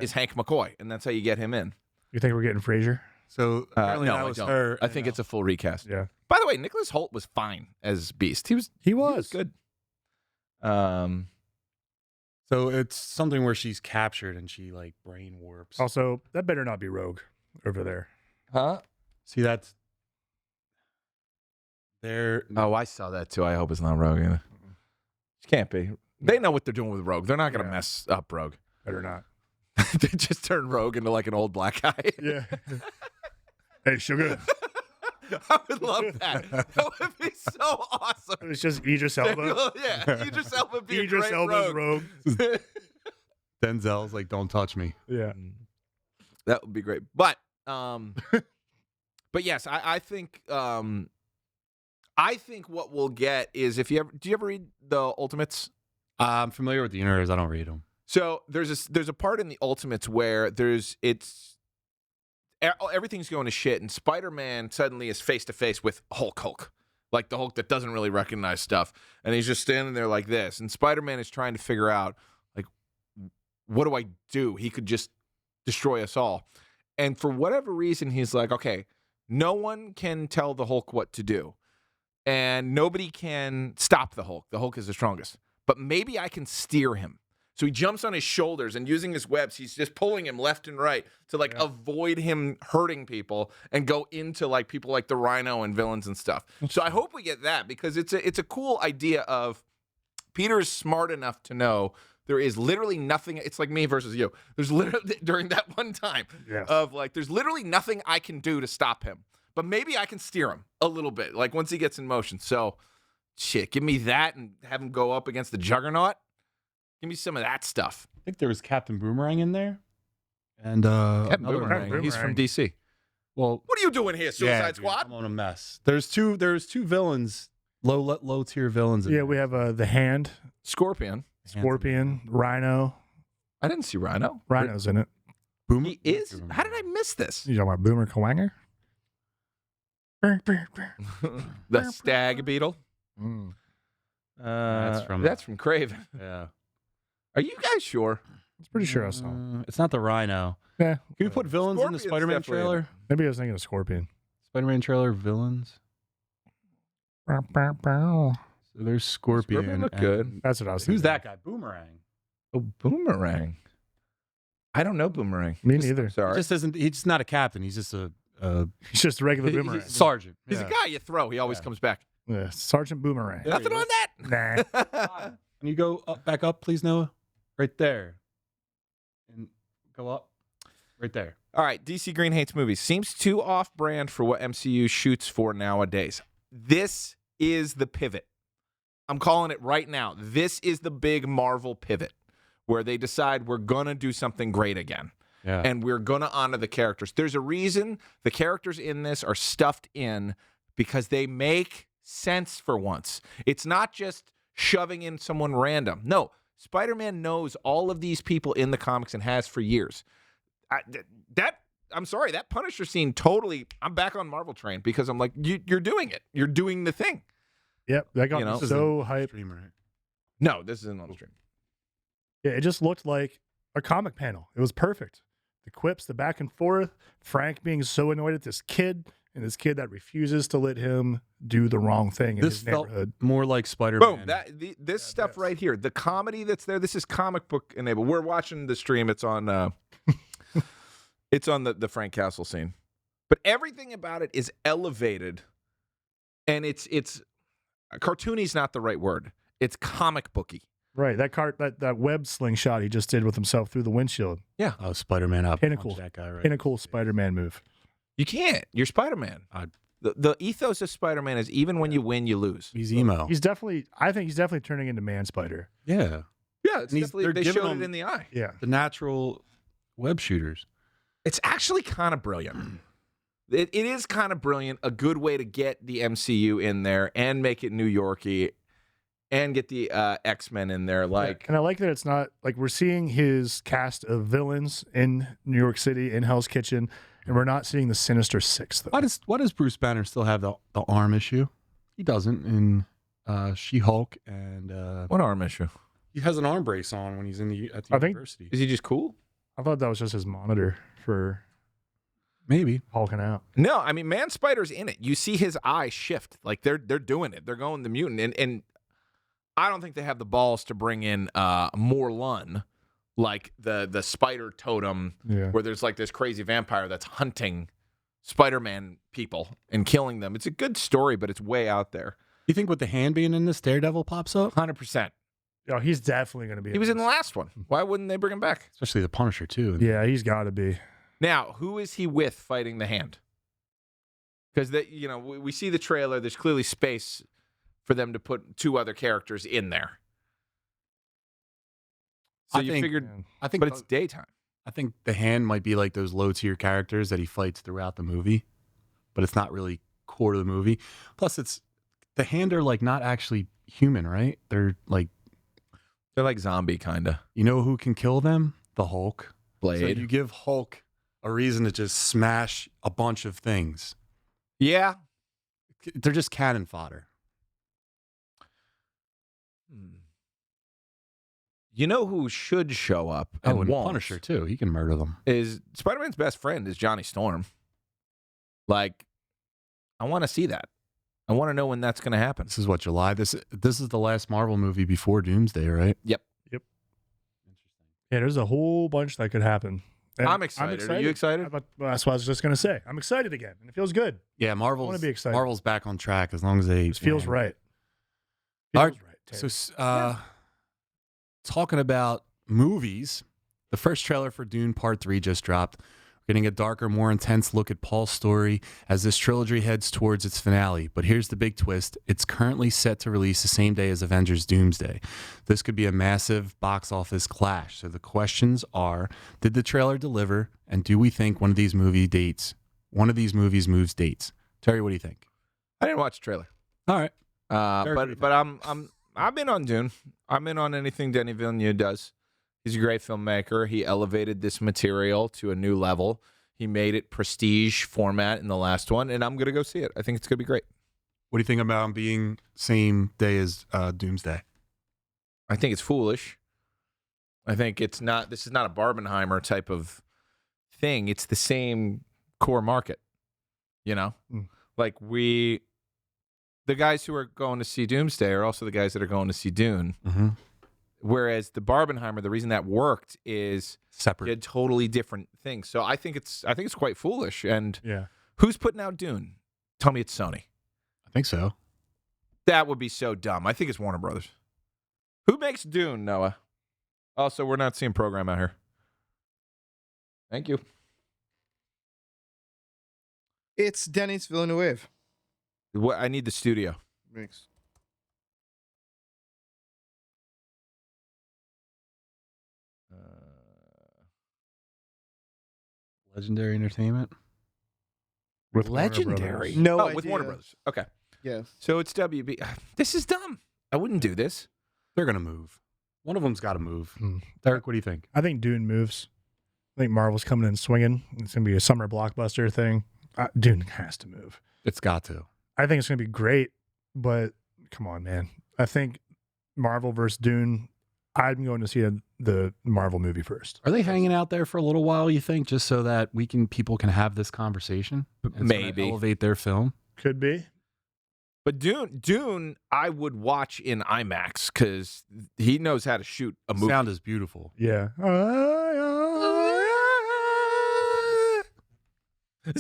is Hank McCoy, and that's how you get him in. You think we're getting Frazier? So apparently no, that I was don't. her. I think it's a full recast. Yeah. By the way, Nicholas Hoult was fine as Beast. He was good. So it's something where she's captured and she like brain warps. Also, that better not be Rogue over there. Huh? See, that's there. Oh, I saw that too. I hope it's not Rogue either. It can't be. They know what they're doing with Rogue. They're not going to mess up Rogue. Better not. They just turn Rogue into like an old black guy. Yeah. Hey, sugar. I would love that. That would be so awesome. It's just Idris Elba. Yeah, Idris Elba be Idris a great Elba's Rogue. Denzel's like, don't touch me. Yeah. That would be great. But yes, I think what we'll get is, do you ever read the Ultimates? I'm familiar with the universe. I don't read them. So there's a part in the Ultimates where it's everything's going to shit, and Spider-Man suddenly is face to face with Hulk, like the Hulk that doesn't really recognize stuff, and he's just standing there like this, and Spider-Man is trying to figure out, like, what do I do? He could just destroy us all, and for whatever reason, he's like, okay, no one can tell the Hulk what to do, and nobody can stop the Hulk. The Hulk is the strongest, but maybe I can steer him. So he jumps on his shoulders, and using his webs, he's just pulling him left and right to like avoid him hurting people and go into like people like the Rhino and villains and stuff. So I hope we get that, because it's a cool idea of Peter is smart enough to know there is literally nothing. It's like me versus you. There's literally during that one time of like there's literally nothing I can do to stop him, but maybe I can steer him a little bit. Like once he gets in motion. So shit, give me that and have him go up against the Juggernaut. Give me some of that stuff. I think there was Captain Boomerang in there. And Captain another Boomerang. one. He's from DC. Well, What are you doing here, Suicide dude, Squad? I'm on a mess. There's two villains, low tier villains. In Yeah, there. we have the Hand, Scorpion. Scorpion, Rhino. I didn't see Rhino. Rhino's in it. Boomer. He is? How did I miss this? You talking about Boomer Kawanger? The Stag Beetle. Mm. That's from Craven. Yeah. Are you guys sure? I'm pretty sure I saw him. It's not the Rhino. Yeah. Can we put villains in the Scorpion's Spider-Man definitely in trailer? Maybe I was thinking of Scorpion. Spider-Man trailer villains. So there's Scorpion. Scorpion look good. That's what I was thinking. Who's that guy? Boomerang. Oh, Boomerang. I don't know Boomerang. Me neither. Sorry. He's just not a captain. He's just a He's just a regular Boomerang. he's a sergeant. He's a guy you throw. He always comes back. Yeah, Sergeant Boomerang. There Nothing he on is. that. Nah. Can you go back up, please, Noah? Right there. And go up. Right there. All right, DC Green hates movies. Seems too off-brand for what MCU shoots for nowadays. This is the pivot. I'm calling it right now. This is the big Marvel pivot where they decide we're going to do something great again. Yeah. And we're going to honor the characters. There's a reason the characters in this are stuffed in because they make sense for once. It's not just shoving in someone random. No, Spider-Man knows all of these people in the comics and has for years. I'm sorry, that Punisher scene totally, I'm back on Marvel train because I'm like, you're doing it. You're doing the thing. Yep, that got me so hyped. Streamer, right? No, this isn't on the stream. Yeah, it just looked like a comic panel. It was perfect. The quips, the back and forth, Frank being so annoyed at this kid, and this kid that refuses to let him do the wrong thing in This his felt neighborhood. more like Spider-Man. Boom. This stuff right here, the comedy that's there, this is comic book enabled. We're watching the stream. It's on it's on the Frank Castle scene. But everything about it is elevated, and it's cartoony's not the right word. It's comic booky. Right, that web slingshot he just did with himself through the windshield. Yeah. Oh, Spider-Man up. Pinnacle. That guy, right? Pinnacle Spider-Man move. You can't. You're Spider-Man. The ethos of Spider-Man is even when you win, you lose. He's emo. I think he's definitely turning into Man Spider. Yeah. Yeah, it's And definitely, they're they giving showed him- it in the eye. Yeah. The natural web shooters. It's actually kind of brilliant. It is kind of brilliant. A good way to get the MCU in there and make it New Yorky and get the X-Men in there. Like, And I like that it's not like we're seeing his cast of villains in New York City in Hell's Kitchen, and we're not seeing the Sinister Six though. Why does Bruce Banner still have the arm issue? He doesn't in She-Hulk, and what arm issue? he has an arm brace on when he's at the I think- university. Is he just cool? I thought that was just his monitor for Maybe. hulking out. No, I mean, Man Spider's in it. You see his eye shift. Like they're doing it. They're going the mutant, and I don't think they have the balls to bring in Morlun, like the spider totem, Yeah. where there's like this crazy vampire that's hunting Spider-Man people and killing them. It's a good story, but it's way out there. You think with the hand being in this, Daredevil pops up? 100%. Oh, he's definitely going to be. He was in the this. last one. Why wouldn't they bring him back? Especially the Punisher, too. Yeah, he's got to be. Now, who is he with fighting the Hand? Because we see the trailer. There's clearly space for them to put two other characters in there. So I you think- figured, I think but it's daytime. I think the hand might be like those low-tier characters that he fights throughout the movie, but it's not really core to the movie. Plus, the hand are like not actually human, right? They're like, They're like zombie kind of. you know who can kill them? The Hulk. Blade. So you give Hulk a reason to just smash a bunch of things. Yeah. They're just cannon fodder. You know who should show up and and won't Punisher too. He can murder them. is Spider-Man's best friend is Johnny Storm. Like, I want to see that. I want to know when that's going to happen. This is what, July? This is the last Marvel movie before Doomsday, right? Yep. Yeah, there's a whole bunch that could happen. And I'm excited. Are you excited? Well, that's what I was just gonna say. I'm excited again, and it feels good. Yeah, wanna be excited. Marvel's back on track as long as they It feels right. All Feels right. right. So, talking about movies, the first trailer for Dune Part 3 just dropped. We're getting a darker, more intense look at Paul's story as this trilogy heads towards its finale. But here's the big twist. It's currently set to release the same day as Avengers Doomsday. This could be a massive box office clash. So the questions are, did the trailer deliver? And do we think one of these movies moves dates? Terry, what do you think? I didn't watch the trailer. All right. Derek, what do you But I'm in on Dune. I'm in on anything Denis Villeneuve does. He's a great filmmaker. He elevated this material to a new level. He made it prestige format in the last one, and I'm going to go see it. I think it's going to be great. What do you think about him being same day as Doomsday? I think it's foolish. I think this is not a Barbenheimer type of thing. It's the same core market, you know? Like the guys who are going to see Doomsday are also the guys that are going to see Dune. Mm-hmm. Whereas the Barbenheimer, the reason that worked is Separate. did totally different things. So I think it's quite foolish. And Yeah. who's putting out Dune? Tell me it's Sony. I think so. That would be so dumb. I think it's Warner Brothers. Who makes Dune, Noah? Also, we're not seeing program out here. Thank you. It's Denis Villeneuve. I need the studio. Thanks. Legendary Entertainment. With Warner Legendary. Brothers. No Oh, with idea. Warner Brothers. Okay. Yeah. So it's WB. This is dumb. I wouldn't do this. They're going to move. One of them's got to move. Hmm. Derek, what do you think? I think Dune moves. I think Marvel's coming in swinging. It's gonna be a summer blockbuster thing. Dune has to move. It's got to. I think it's gonna be great, but come on, man. I think Marvel versus Dune. I'm going to see the Marvel movie first. Are they hanging out there for a little while, you think, just so that people can have this conversation? And sort of Maybe. elevate their film? Could be. But Dune, I would watch in IMAX because he knows how to shoot a movie. Sound is beautiful. Yeah. Zendaya!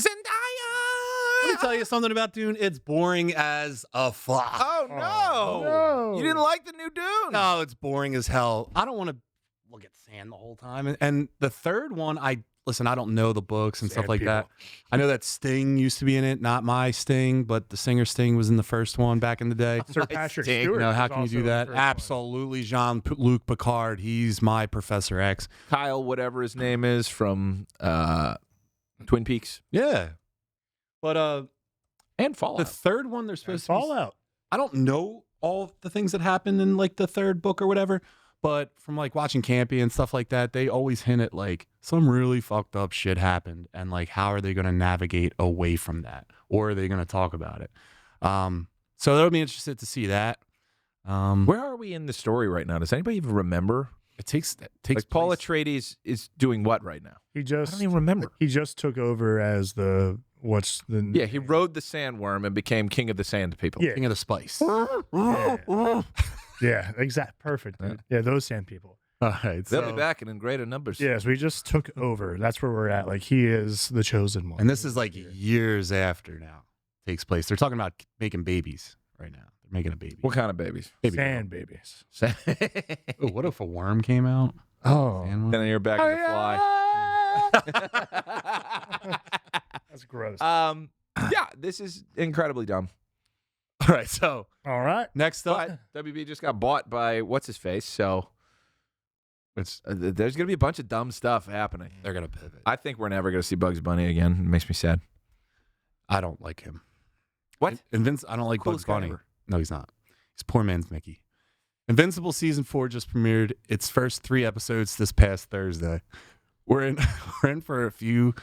Let me tell you something about Dune. It's boring as a fuck. Oh, no. no. You didn't like the new Dune? No, it's boring as hell. I don't want to look at sand the whole time. And the third one, I don't know the books and stuff Sand like that. people. I know that Sting used to be in it, not my Sting, but the singer Sting was in the first one back in the day. Sir Patrick Sting. Stewart. You know, how was can you also do in the that? first one. Absolutely, Jean-Luc Picard. He's my Professor X. Kyle, whatever his name is from Twin Peaks Yeah. But and Fallout. the third one, they're And supposed to be Fallout. I don't know all the things that happened in like the third book or whatever, but from like watching Campy and stuff like that, they always hint at like some really fucked up shit happened and like how are they going to navigate away from that, or are they going to talk about it? So that'll be interested to see that. Where are we in the story right now? Does anybody even remember? It takes Like Paul place- Atreides is doing what right now? He I just don't even remember. he just took over as Yeah, he rode the sandworm and became king of the sand people. Yeah. King of the Spice. Yeah, exact, perfect. Dude. Yeah, those sand people. All right, They'll so, be back and in greater numbers. Yeah, so he just took over. That's where we're at. Like he is the chosen one. and this is like years after now takes place. They're talking about making babies right now. They're making a baby. What kind of babies? Baby sand babies. Ooh, what if a worm came out? Oh, Sand one? Then you're back in the fly. that's gross. Yeah, this is incredibly dumb. All right, so All right. next up, But WB just got bought by what's his face, so it's there's gonna be a bunch of dumb stuff happening. they're gonna pivot. I think we're never gonna see Bugs Bunny again. It makes me sad. I don't like him. What? I don't like Coolest Bugs guy Bunny. ever. No, he's not. He's poor man's Mickey. Invincible season 4 just premiered its first 3 episodes this past Thursday. we're in we're in for a few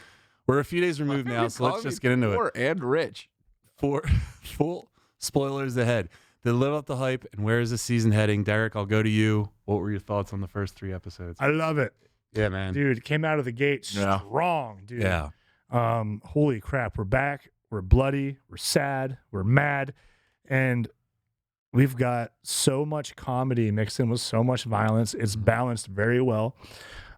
days removed now, so let's just get into it. And rich. For full spoilers ahead. They live up the hype, and where is the season heading? Derek, I'll go to you. What were your thoughts on the first 3 episodes? I love it. Yeah, man. Dude, it came out of the gate strong, dude. Yeah. Holy crap. We're back. We're bloody. We're sad. We're mad. And we've got so much comedy mixed in with so much violence. It's balanced very well.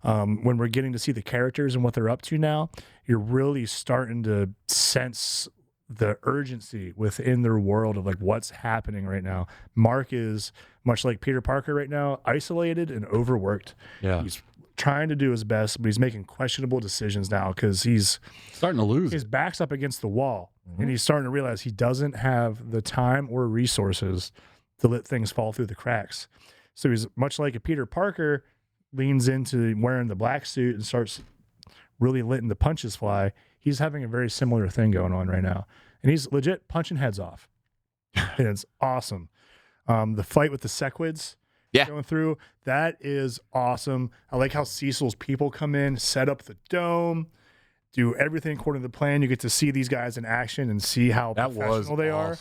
When we're getting to see the characters and what they're up to now, you're really starting to sense the urgency within their world of like what's happening right now. Mark is much like Peter Parker right now, isolated and overworked. Yeah. He's trying to do his best, but he's making questionable decisions now because he's starting to lose. His back's up against the wall, and he's starting to realize he doesn't have the time or resources to let things fall through the cracks. So he's much like a Peter Parker, leans into wearing the black suit and starts really letting the punches fly. He's having a very similar thing going on right now. And he's legit punching heads off. And it's awesome. The fight with the Sequids going through, that is awesome. I like how Cecil's people come in, set up the dome, do everything according to the plan. You get to see these guys in action and see how professional they are.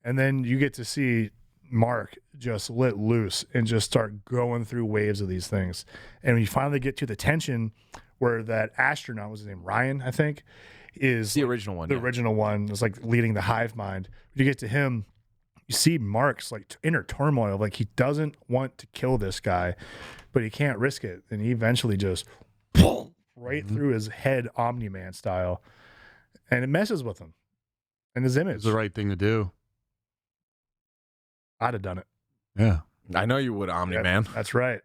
And then you get to see Mark just let loose and just start going through waves of these things. And when you finally get to the tension where that astronaut, was his name Ryan, I think, is the original one. The original one is like leading the hive mind. When you get to him, you see Mark's like inner turmoil. Like he doesn't want to kill this guy, but he can't risk it. And he eventually just right through his head, Omni-Man style. And it messes with him and his image. It's the right thing to do. I'd have done it. Yeah. I know you would, Omni-Man. Yeah, that's right.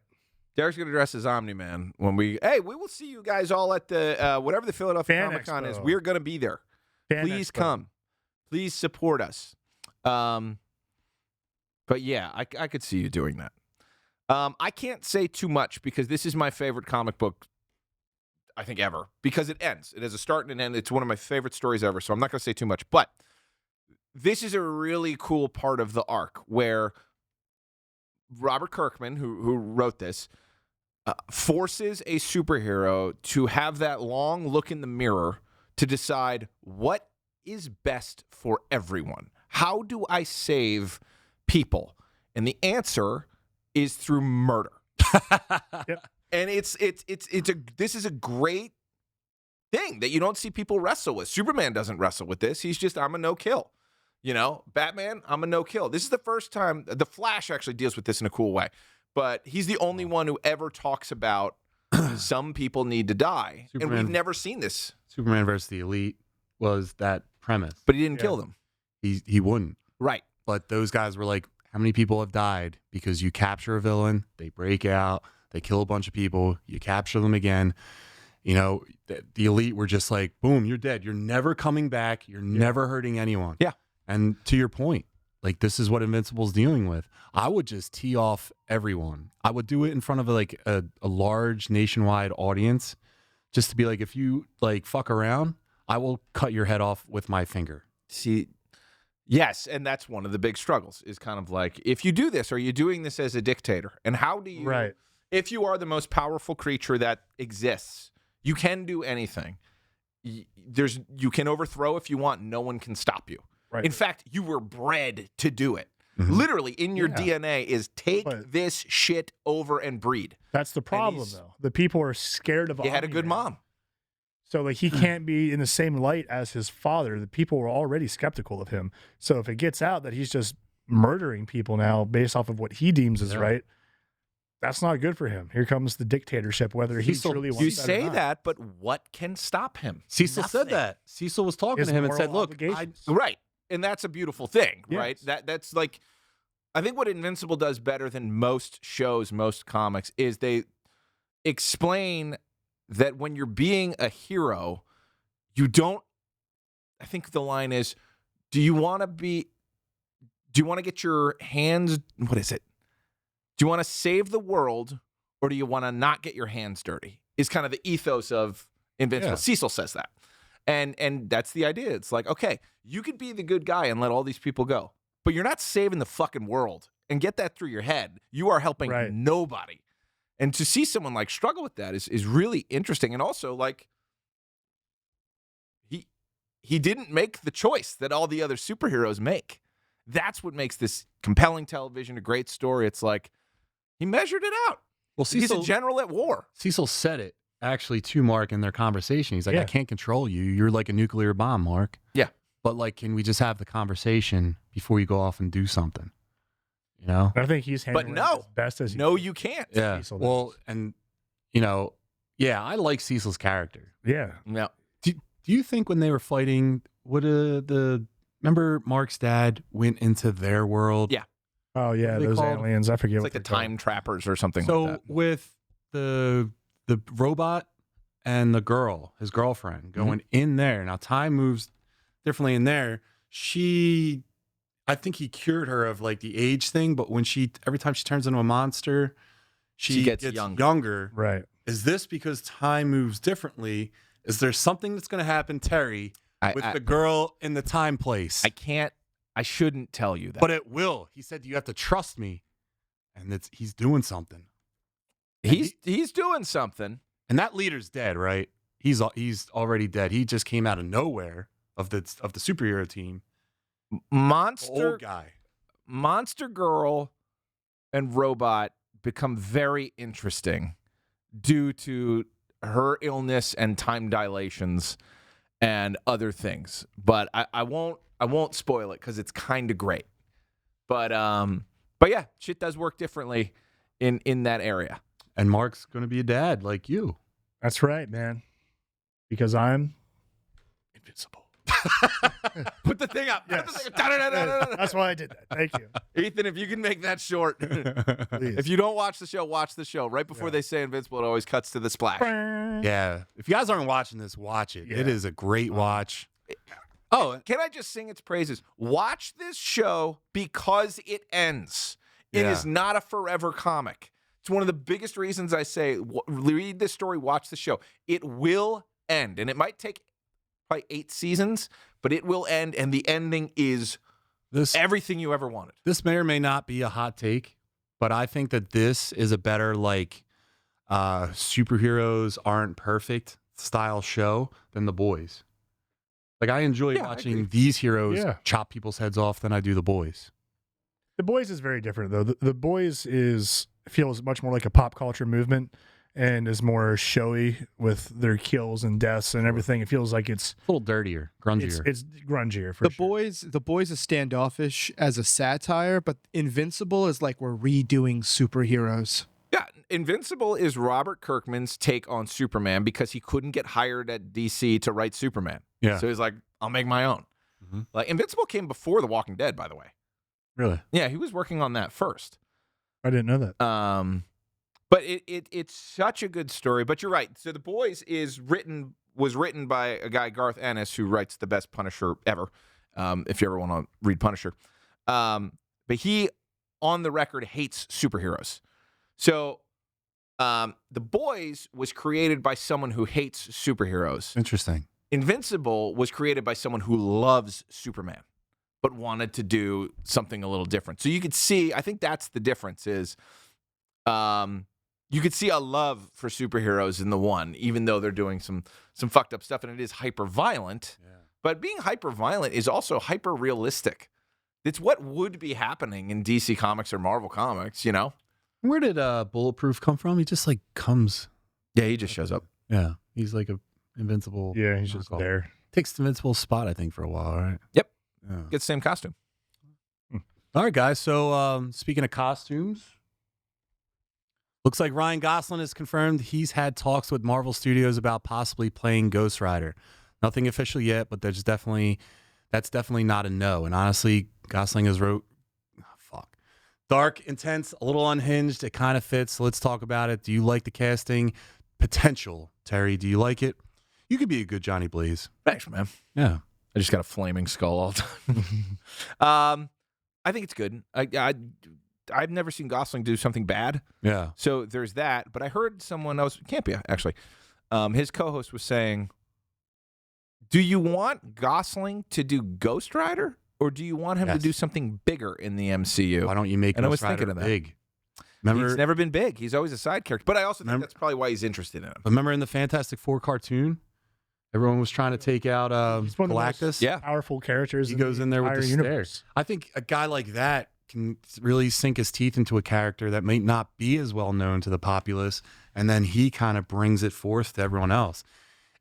Derek's going to dress as Omni-Man when we will see you guys all at the, whatever the Philadelphia Comic-Con is. We're going to be there. Please come. Please support us. But yeah, I could see you doing that. I can't say too much because this is my favorite comic book, I think, ever. Because it ends. It has a start and an end. It's one of my favorite stories ever, so I'm not going to say too much. But this is a really cool part of the arc where Robert Kirkman, who wrote this, forces a superhero to have that long look in the mirror to decide what is best for everyone. How do I save people? And the answer is through murder. Yep. And this is a great thing that you don't see people wrestle with. Superman doesn't wrestle with this. He's just, I'm a no-kill. You know, Batman, I'm a no-kill. This is the first time. The Flash actually deals with this in a cool way. But he's the only one who ever talks about some people need to die. Superman, and we've never seen this. Superman versus the Elite was that premise. But he didn't kill them. He wouldn't. Right. But those guys were like, how many people have died? Because you capture a villain, they break out, they kill a bunch of people, you capture them again. You know, the Elite were just like, boom, you're dead. You're never coming back. You're never hurting anyone. Yeah. And to your point, like, this is what Invincible's dealing with. I would just tee off everyone. I would do it in front of like a large nationwide audience just to be like, if you like fuck around, I will cut your head off with my finger. See, yes, and that's one of the big struggles is kind of like, if you do this, are you doing this as a dictator? And how do you, if you are the most powerful creature that exists, you can do anything. You can overthrow if you want. No one can stop you. Right. In fact, you were bred to do it. Mm-hmm. Literally, in your DNA is take this shit over and breed. That's the problem, though. The people are scared of. He had a good mom. So, like, he can't be in the same light as his father. The people were already skeptical of him. So, if it gets out that he's just murdering people now based off of what he deems is right, that's not good for him. Here comes the dictatorship, whether he truly wants you that say or not. that, but what can stop him? Cecil said that. Cecil was talking to him and said, look, right. And that's a beautiful thing, right? Yes. That's like, I think what Invincible does better than most shows, most comics, is they explain that when you're being a hero, you don't, I think the line is, do you want to get your hands, what is it? Do you want to save the world or do you want to not get your hands dirty? Is kind of the ethos of Invincible. Yeah. Cecil says that. And that's the idea. It's like, okay, you could be the good guy and let all these people go, but you're not saving the fucking world. And get that through your head. You are helping nobody. And to see someone like struggle with that is really interesting. And also, like, he didn't make the choice that all the other superheroes make. That's what makes this compelling television, a great story. It's like he measured it out. Well, He's a general at war. Cecil said it actually to Mark in their conversation. He's like, I can't control you. You're like a nuclear bomb, Mark. Yeah. But like, can we just have the conversation before you go off and do something? You know? I think he's handling it as best as he No, you can't. Yeah. Cecil does. Well, and you know, yeah, I like Cecil's character. Yeah. No. Do you think when they were fighting, remember Mark's dad went into their world? Yeah. Oh yeah, What are they those called? aliens. I forget It's what like the they're called. time trappers or something So like that. with the robot and the girl, his girlfriend, going in there. Now time moves differently in there. I think he cured her of like the age thing, but when every time she turns into a monster, she gets younger. Right. Is this because time moves differently? Is there something that's going to happen, Terry, with the girl in the time place? I shouldn't tell you that. But it will. He said you have to trust me, and he's doing something. He's doing something. And that leader's dead, right? He's already dead. He just came out of nowhere of the superhero team. Monster Old guy. Monster Girl and Robot become very interesting due to her illness and time dilations and other things. But I won't spoil it because it's kind of great. But yeah, shit does work differently in that area. And Mark's going to be a dad like you. That's right, man. Because I'm invincible. Put the thing up. Yes. Put the thing up. That's why I did that. Thank you. Ethan, if you can make that short. Please. If you don't watch the show, watch the show. Right before they say invincible, it always cuts to the splash. Yeah. If you guys aren't watching this, watch it. Yeah. It is a great watch. Can I just sing its praises? Watch this show because it ends. It is not a forever comic. It's one of the biggest reasons I say read this story, watch the show. It will end, and it might take probably 8 seasons, but it will end, and the ending is everything you ever wanted. This may or may not be a hot take, but I think that this is a better like superheroes aren't perfect style show than The Boys. Like I enjoy watching these heroes chop people's heads off than I do The Boys. The Boys is very different though. The Boys feels much more like a pop culture movement and is more showy with their kills and deaths and everything. It feels like it's a little dirtier, grungier. It's grungier for sure. The Boys is standoffish as a satire, but Invincible is like we're redoing superheroes. Yeah, Invincible is Robert Kirkman's take on Superman because he couldn't get hired at DC to write Superman. Yeah. So he's like, I'll make my own. Like Invincible came before The Walking Dead, by the way. Really? Yeah, he was working on that first. I didn't know that. But it's such a good story. But you're right. So The Boys was written by a guy, Garth Ennis, who writes the best Punisher ever. If you ever want to read Punisher, but he, on the record, hates superheroes. So The Boys was created by someone who hates superheroes. Interesting. Invincible was created by someone who loves Superman, but wanted to do something a little different. So you could see, I think that's the difference is, you could see a love for superheroes in the one, even though they're doing some fucked up stuff, and it is hyper violent. Yeah. But being hyper violent is also hyper realistic. It's what would be happening in DC Comics or Marvel Comics, you know? Where did Bulletproof come from? He just like comes. Yeah, he just shows up. Yeah, he's like a Invincible. Yeah, he's just there. Takes the Invincible spot, I think, for a while, right? Yep. Yeah. Gets the same costume. All right, guys. So speaking of costumes, looks like Ryan Gosling has confirmed he's had talks with Marvel Studios about possibly playing Ghost Rider. Nothing official yet, but that's definitely not a no. And honestly, Gosling has wrote dark, intense, a little unhinged. It kind of fits. So let's talk about it. Do you like the casting potential, Terry? Do you like it? You could be a good Johnny Blaze. Thanks, man. Yeah. I just got a flaming skull all the time. I think it's good. I've never seen Gosling do something bad. Yeah. So there's that. But I heard someone else, Campia, actually, his co-host was saying, do you want Gosling to do Ghost Rider, or do you want him to do something bigger in the MCU? Why don't you make and Ghost I was Rider thinking of that. big? Remember, He's never been big. He's always a side character. But I also think that's probably why he's interested in him. remember in the Fantastic Four cartoon, everyone was trying to take out He's one of the most Galactus. powerful characters. He goes in there with the entire stairs. I think a guy like that can really sink his teeth into a character that may not be as well known to the populace, and then he kind of brings it forth to everyone else.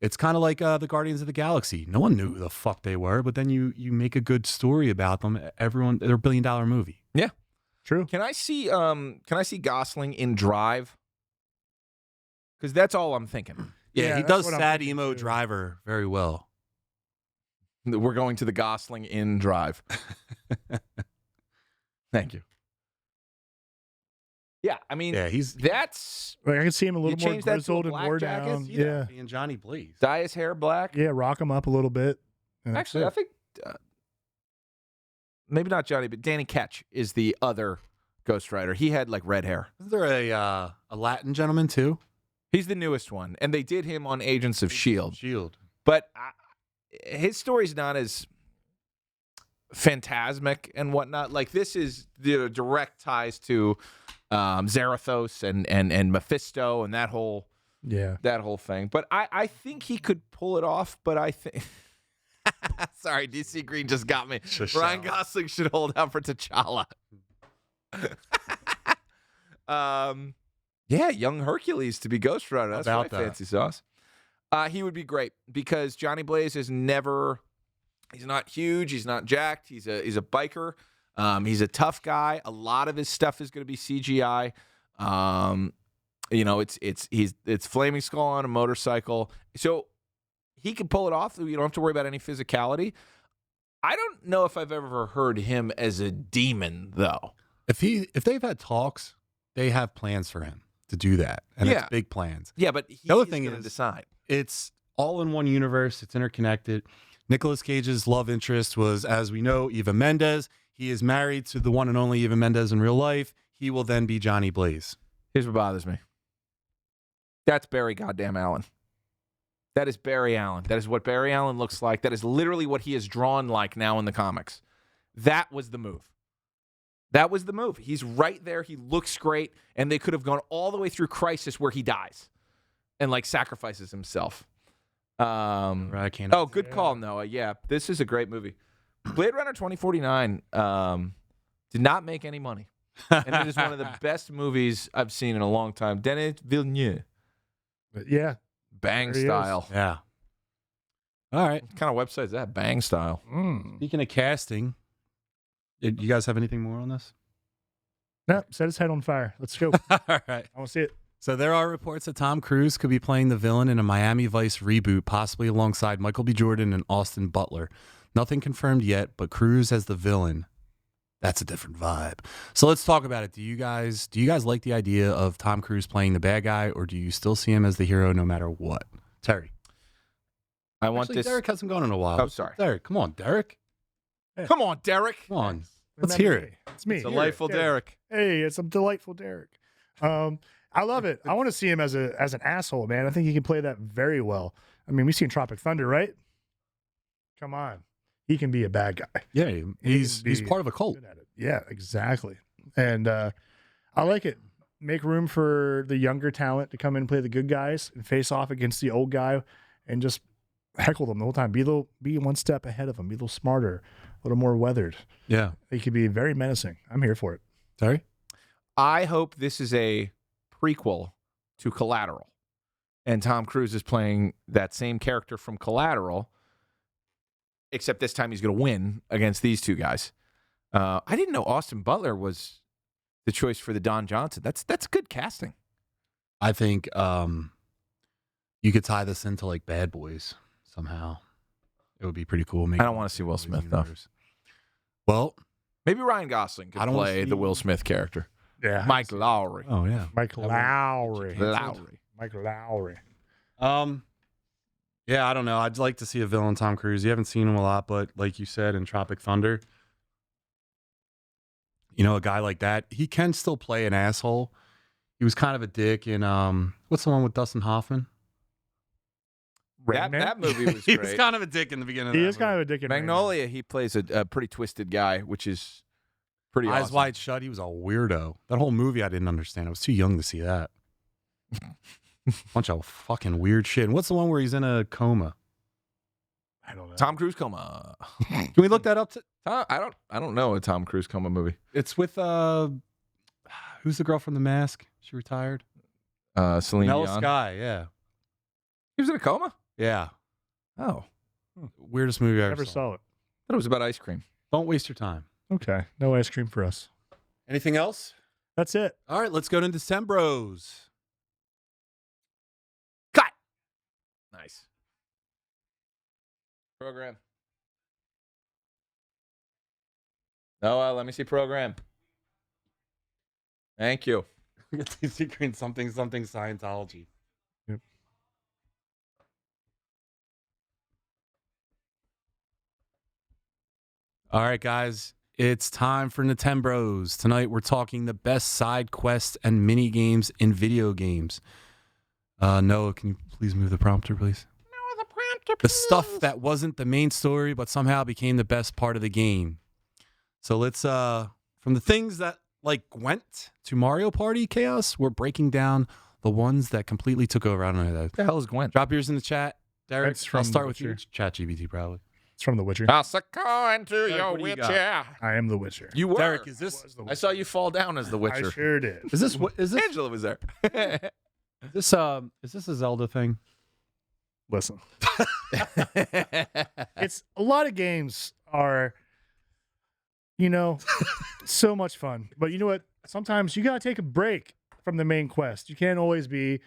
It's kind of like the Guardians of the Galaxy. No one knew who the fuck they were, but then you make a good story about them. Everyone, they're $1 billion movie. Yeah. True. Can I see Gosling in Drive? Because that's all I'm thinking. Yeah, he that's does what I'm sad thinking, emo too. driver very well. We're going to the Gosling in Drive. Thank you. Yeah, I mean, that's Like, I can see him a little more change that to a grizzled and black wore jacket? down. See Yeah. that being Johnny Blaze. dye his hair black. Yeah, rock him up a little bit. and that's Actually, it. I think maybe not Johnny, but Danny Ketch is the other Ghost Rider. He had like red hair. Isn't there a Latin gentleman too? He's the newest one, and they did him on Agents of Shield. Shield. But his story's not as phantasmic and whatnot. Like this is the direct ties to Zarathos and Mephisto and that whole thing. But I think he could pull it off. But I think sorry, DC Green just got me. Ryan Gosling should hold out for T'Challa. Yeah, young Hercules to be Ghost Rider. That's right, fancy sauce. He would be great because Johnny Blaze is never. He's not huge. He's not jacked. He's a biker. He's a tough guy. A lot of his stuff is going to be CGI. It's Flaming Skull on a motorcycle, so he can pull it off. You don't have to worry about any physicality. I don't know if I've ever heard him as a demon though. If they've had talks, they have plans for him to do that, and it's big plans. Yeah, but the other thing is decide. It's all in one universe. It's interconnected. Nicolas Cage's love interest was, as we know, Eva Mendes. He is married to the one and only Eva Mendes in real life. He will then be Johnny Blaze. Here's what bothers me. That's Barry goddamn Allen. That is Barry Allen. That is what Barry Allen looks like. That is literally what he is drawn like now in the comics. That was the move. That was the move. He's right there. He looks great. And they could have gone all the way through Crisis where he dies and like sacrifices himself. Good call, Noah. Yeah, this is a great movie. Blade Runner 2049 did not make any money. And it is one of the best movies I've seen in a long time. Denis Villeneuve. Yeah. Bang There he style. is. Yeah. All right. What kind of website is that? Bang style. Speaking of casting, you guys have anything more on this? No, set his head on fire. Let's go. All right. I want to see it. So there are reports that Tom Cruise could be playing the villain in a Miami Vice reboot, possibly alongside Michael B. Jordan and Austin Butler. Nothing confirmed yet, but Cruise as the villain, that's a different vibe. So let's talk about it. Do you guys like the idea of Tom Cruise playing the bad guy, or do you still see him as the hero no matter what? Terry. Derek hasn't gone in a while. Oh, sorry. Derek, come on, Derek. Come on, Derek. Come on. Let's Remember hear it. me. It's me. Delightful Derek. Hey, it's a delightful Derek. I love it. I want to see him as an asshole, man. I think he can play that very well. I mean, we've seen Tropic Thunder, right? Come on. He can be a bad guy. Yeah, he's part of a cult. Good at it. Yeah, exactly. And I like it. Make room for the younger talent to come in and play the good guys and face off against the old guy and just heckle them the whole time. Be one step ahead of them. Be a little smarter, a little more weathered. Yeah. He could be very menacing. I'm here for it. Terry? I hope this is a prequel to Collateral. And Tom Cruise is playing that same character from Collateral, except this time he's going to win against these two guys. I didn't know Austin Butler was the choice for the Don Johnson. That's good casting. I think you could tie this into like Bad Boys somehow. It would be pretty cool. I don't want to see Will Smith, though. Well, maybe Ryan Gosling could play the Will Smith character. Yeah. Mike Lowry. Oh, yeah. Mike Lowry. Mike Lowry. Yeah, I don't know. I'd like to see a villain Tom Cruise. You haven't seen him a lot, but like you said in Tropic Thunder, a guy like that, he can still play an asshole. He was kind of a dick in what's the one with Dustin Hoffman? That movie was He great. was kind of a dick in the beginning. He is kind of a dick in Magnolia, he plays a pretty twisted guy, which is Pretty Eyes awesome. Wide Shut. He was a weirdo. That whole movie I didn't understand. I was too young to see that. Bunch of fucking weird shit. And what's the one where he's in a coma? I don't know. Tom Cruise coma. Can we look that up? I don't know a Tom Cruise coma movie. It's with who's the girl from The Mask? She retired. Celine Nella Dion. Sky. Yeah. He was in a coma. Yeah. Oh, Weirdest movie I ever Never saw. saw it. thought it was about ice cream. Don't waste your time. Okay. No ice cream for us. Anything else? That's it. All right, let's go to Ninten-Bros. Cut. Nice. Program. Noah, let me see program. Thank you. We got the secret something Scientology. Yep. All right, guys. It's time for Ninten-Bros. Tonight we're talking the best side quests and mini games in video games. Noah, can you please move the prompter, please? Noah, the prompter, The stuff that wasn't the main story, but somehow became the best part of the game. So let's, from the things that like Gwent to Mario Party Chaos, we're breaking down the ones that completely took over. I don't know that. the hell is Gwent? Drop yours in the chat. Derek, That's from I'll start The with you. Witcher. Chat GBT, probably. It's from The Witcher. I'll succumb to Derek, your what do you witcher. I am The Witcher. You were. Derek, is this I saw you fall down as the I Witcher. sure did. is this what is this Angela was there. is this a Zelda thing? Listen. It's a lot of games are, so much fun. But you know what? Sometimes you gotta take a break from the main quest. You can't always be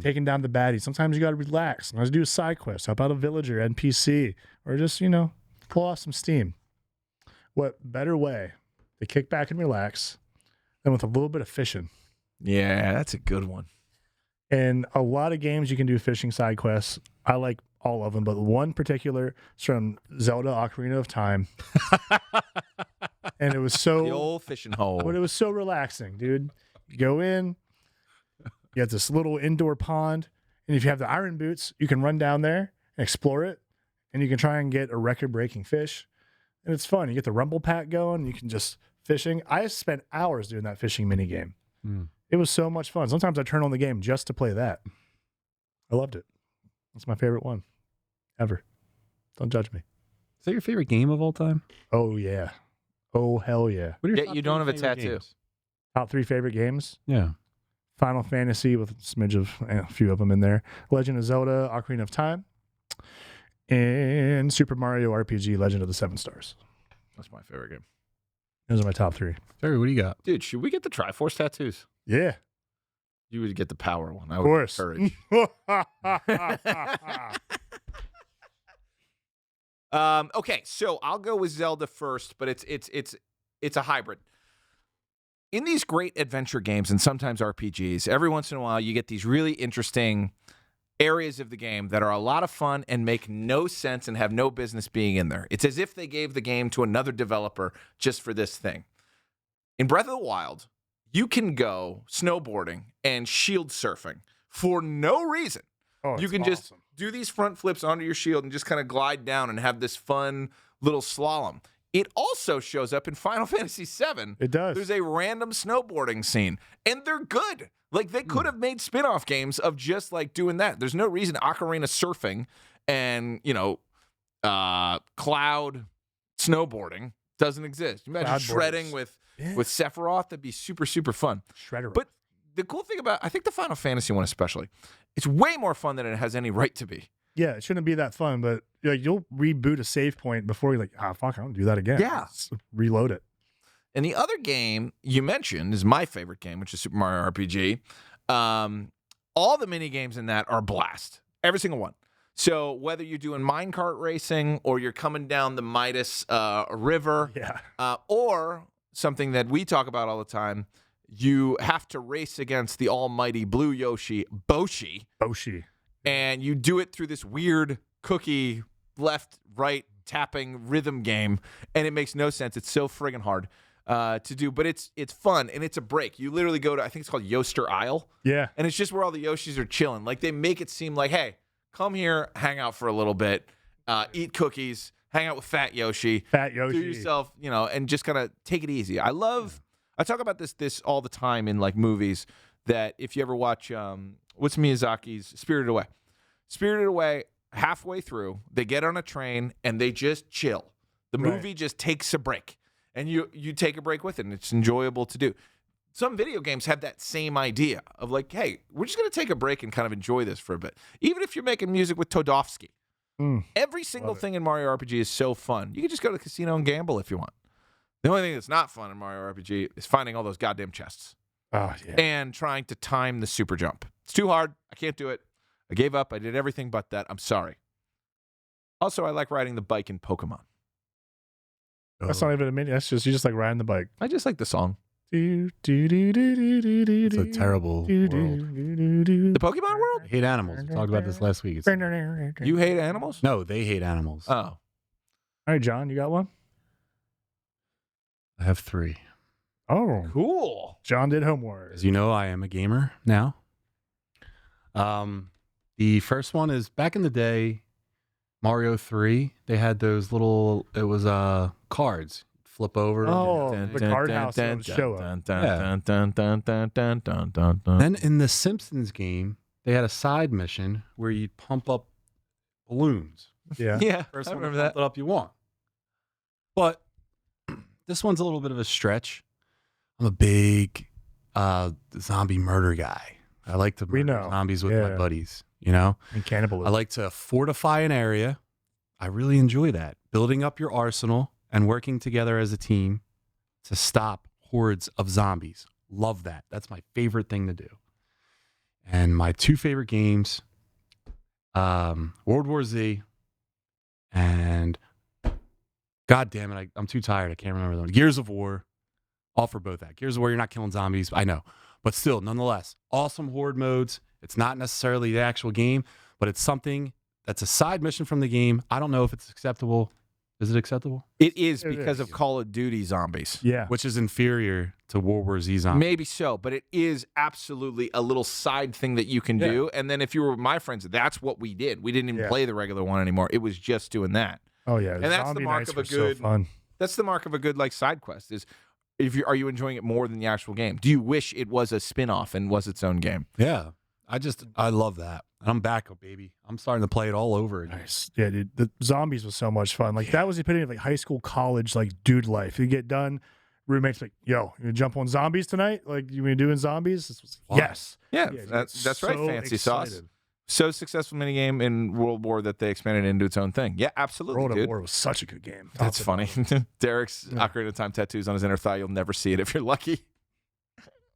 taking down the baddies. Sometimes you gotta relax. Sometimes do a side quest. Help out a villager, NPC, or just pull off some steam. What better way to kick back and relax than with a little bit of fishing? Yeah, that's a good one. And a lot of games you can do fishing side quests. I like all of them, but one particular is from Zelda Ocarina of Time. And it was The so old fishing hole. but it was so relaxing, dude. You go in, you have this little indoor pond, and if you have the iron boots, you can run down there and explore it, and you can try and get a record-breaking fish. And it's fun. You get the rumble pack going, you can just fishing. I spent hours doing that fishing mini game. It was so much fun. Sometimes I turn on the game just to play that. I loved it. That's my favorite one ever. Don't judge me. Is that your favorite game of all time? Oh, yeah. Oh, hell yeah. What are your Yet top you don't three have a favorite tattoo. games? Top 3 favorite games? Yeah. Final Fantasy with a smidge of a few of them in there. Legend of Zelda, Ocarina of Time, and Super Mario RPG, Legend of the Seven Stars. That's my favorite game. Those are my top 3. Terry, what do you got? Dude, should we get the Triforce tattoos? Yeah, You would get the power one. I of would course. encourage. Okay, so I'll go with Zelda first, but it's a hybrid. In these great adventure games and sometimes RPGs, every once in a while you get these really interesting areas of the game that are a lot of fun and make no sense and have no business being in there. It's as if they gave the game to another developer just for this thing. In Breath of the Wild, you can go snowboarding and shield surfing for no reason. Oh, You it's can just awesome. do these front flips onto your shield and just kind of glide down and have this fun little slalom. It also shows up in Final Fantasy VII. It does. There's a random snowboarding scene, and they're good. Like, they could have made spin-off games of just, like, doing that. There's no reason Ocarina surfing and, cloud snowboarding doesn't exist. Imagine Cloud shredding borders. with Sephiroth. That'd be super, super fun. Shredder. But the cool thing about, I think the Final Fantasy one especially, it's way more fun than it has any right to be. yeah, it shouldn't be that fun, but you'll reboot a save point before you're like, fuck, I don't do that again. Yeah. Let's reload it. And the other game you mentioned is my favorite game, which is Super Mario RPG. All the mini games in that are a blast. Every single one. So whether you're doing minecart racing or you're coming down the Midas River, Yeah. or something that we talk about all the time, you have to race against the almighty blue Yoshi, Boshi, Boshi. and you do it through this weird cookie left, right, tapping rhythm game, and it makes no sense. It's so friggin' hard to do, but it's fun, and it's a break. You literally go to, I think it's called Yoster Isle, Yeah. and it's just where all the Yoshis are chilling. Like, they make it seem like, hey, come here, hang out for a little bit, eat cookies, hang out with Fat Yoshi. Fat Yoshi. Do yourself, and just kind of take it easy. I talk about this all the time in like movies, that if you ever watch, what's Miyazaki's Spirited Away? Spirited Away, halfway through, they get on a train and they just chill. The movie just takes a break, and you take a break with it, and it's enjoyable to do. Some video games have that same idea of like, hey, we're just going to take a break and kind of enjoy this for a bit. Even if you're making music with Todovsky. Every single thing in Mario RPG is so fun. You can just go to the casino and gamble if you want. The only thing that's not fun in Mario RPG is finding all those goddamn chests. Oh, yeah. And trying to time the super jump. It's too hard. I can't do it. I gave up. I did everything but that. I'm sorry. Also, I like riding the bike in Pokemon. That's not even a mini. That's just, you just like riding the bike. I just like the song. It's a terrible world. The Pokemon world? I hate animals. We talked about this last week. You hate animals? No, they hate animals. Oh. All right, John, you got one? I have 3. Oh, Cool. John did homework. As you know, I am a gamer now. The first one is back in the day, Mario 3. They had those little, it was cards. Flip over. Oh, the card house would show up. Then in the Simpsons game, they had a side mission where you'd pump up balloons. Yeah. Yeah, First I one remember to that. pump it up you want. But this one's a little bit of a stretch. I'm a big zombie murder guy. I like to murder zombies with my buddies, And cannibalism. I like to fortify an area. I really enjoy that. Building up your arsenal and working together as a team to stop hordes of zombies. Love that. That's my favorite thing to do. And my 2 favorite games, World War Z and God damn it, I'm too tired. I can't remember them. Gears of War. All for both that. Gears of War, you're not killing zombies. I know. But still, nonetheless, awesome horde modes. It's not necessarily the actual game, but it's something that's a side mission from the game. I don't know if it's acceptable. Is it acceptable? It is because of Call of Duty zombies. Yeah. Which is inferior to World War Z zombies. Maybe so, but it is absolutely a little side thing that you can do. And then if you were with my friends, that's what we did. We didn't even play the regular one anymore. It was just doing that. Oh, yeah. And that's the mark of a good fun. That's the mark of a good like side quest is are you enjoying it more than the actual game? Do you wish it was a spin-off and was its own game? Yeah. I love that. And I'm back, baby. I'm starting to play it all over again. Nice. Yeah, dude. The zombies was so much fun. Like that was the epitome of like high school, college, like dude life. You get done, roommates like, yo, you gonna jump on zombies tonight? Like you been doing zombies? Yes. Yeah, that's right. so Fancy sauce. excited. So successful minigame in World War that they expanded into its own thing. Yeah, absolutely, World dude. of War was such a good game. That's funny. Derek's Ocarina of Time tattoos on his inner thigh. You'll never see it if you're lucky.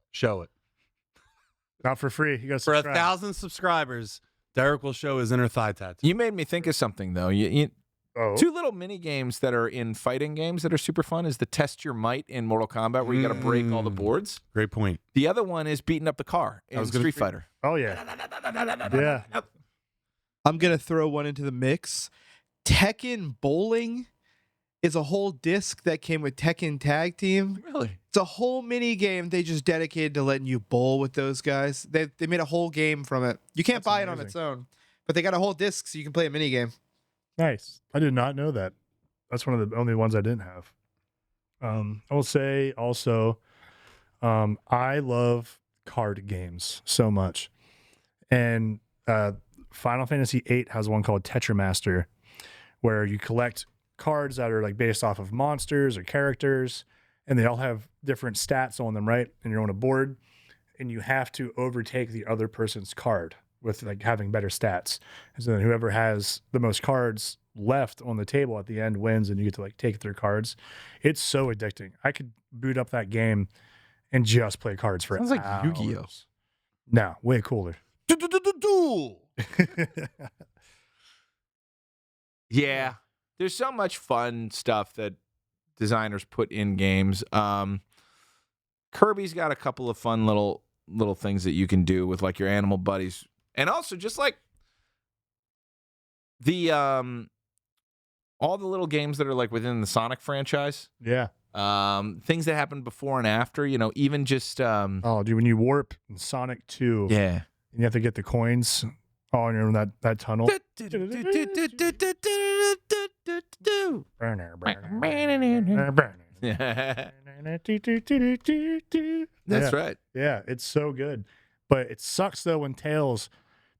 Show it. Not for free. You got For 1,000 subscribers, Derek will show his inner thigh tattoo. You made me think of something though. Two little mini games that are in fighting games that are super fun is the Test Your Might in Mortal Kombat where you got to break all the boards. Great point. The other one is beating up the car in Street Fighter. Oh yeah. Yeah. I'm going to throw one into the mix. Tekken Bowling is a whole disc that came with Tekken Tag Team. Really? It's a whole mini game they just dedicated to letting you bowl with those guys. They made a whole game from it. You can't buy it on its own, but they got a whole disc so you can play a mini game. Nice. I did not know that. That's one of the only ones I didn't have. I will say also, I love card games so much. And Final Fantasy VIII has one called Tetramaster, where you collect cards that are like based off of monsters or characters, and they all have different stats on them, right? And you're on a board, and you have to overtake the other person's card with like having better stats. And so then whoever has the most cards left on the table at the end wins, and you get to like take their cards. It's so addicting. I could boot up that game and just play cards for Sounds like hours. Yu-Gi-Oh. No, way cooler. Duel. Yeah. There's so much fun stuff that designers put in games. Kirby's got a couple of fun little things that you can do with like your animal buddies. And also just like the all the little games that are like within the Sonic franchise. Yeah. Things that happen before and after, even just Oh, dude, when you warp in Sonic 2, yeah. and you have to get the coins. Oh, and you're in that tunnel. That's right. Yeah, it's so good. But it sucks though when Tails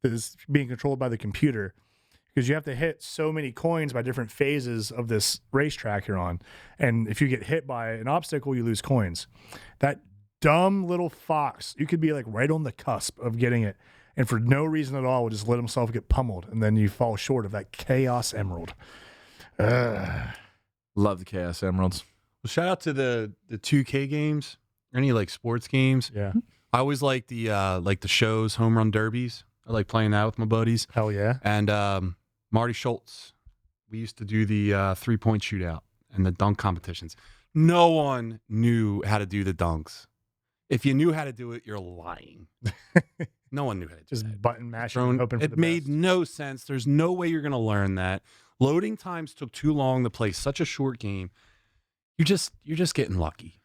is being controlled by the computer because you have to hit so many coins by different phases of this racetrack you're on. And if you get hit by an obstacle, you lose coins. That dumb little fox, you could be like right on the cusp of getting it. And for no reason at all, will just let himself get pummeled. And then you fall short of that Chaos Emerald. Love the Chaos Emeralds. Well, shout out to the 2K games. Any like sports games. Yeah. I always like the shows, home run derbies. I like playing that with my buddies. Hell yeah. And Marty Schultz. We used to do the 3-point shootout and the dunk competitions. No one knew how to do the dunks. If you knew how to do it, you're lying. No one knew how to do it. Just button mashing, hoping for the It made best. no sense. There's no way you're going to learn that. Loading times took too long to play such a short game. You're just getting lucky.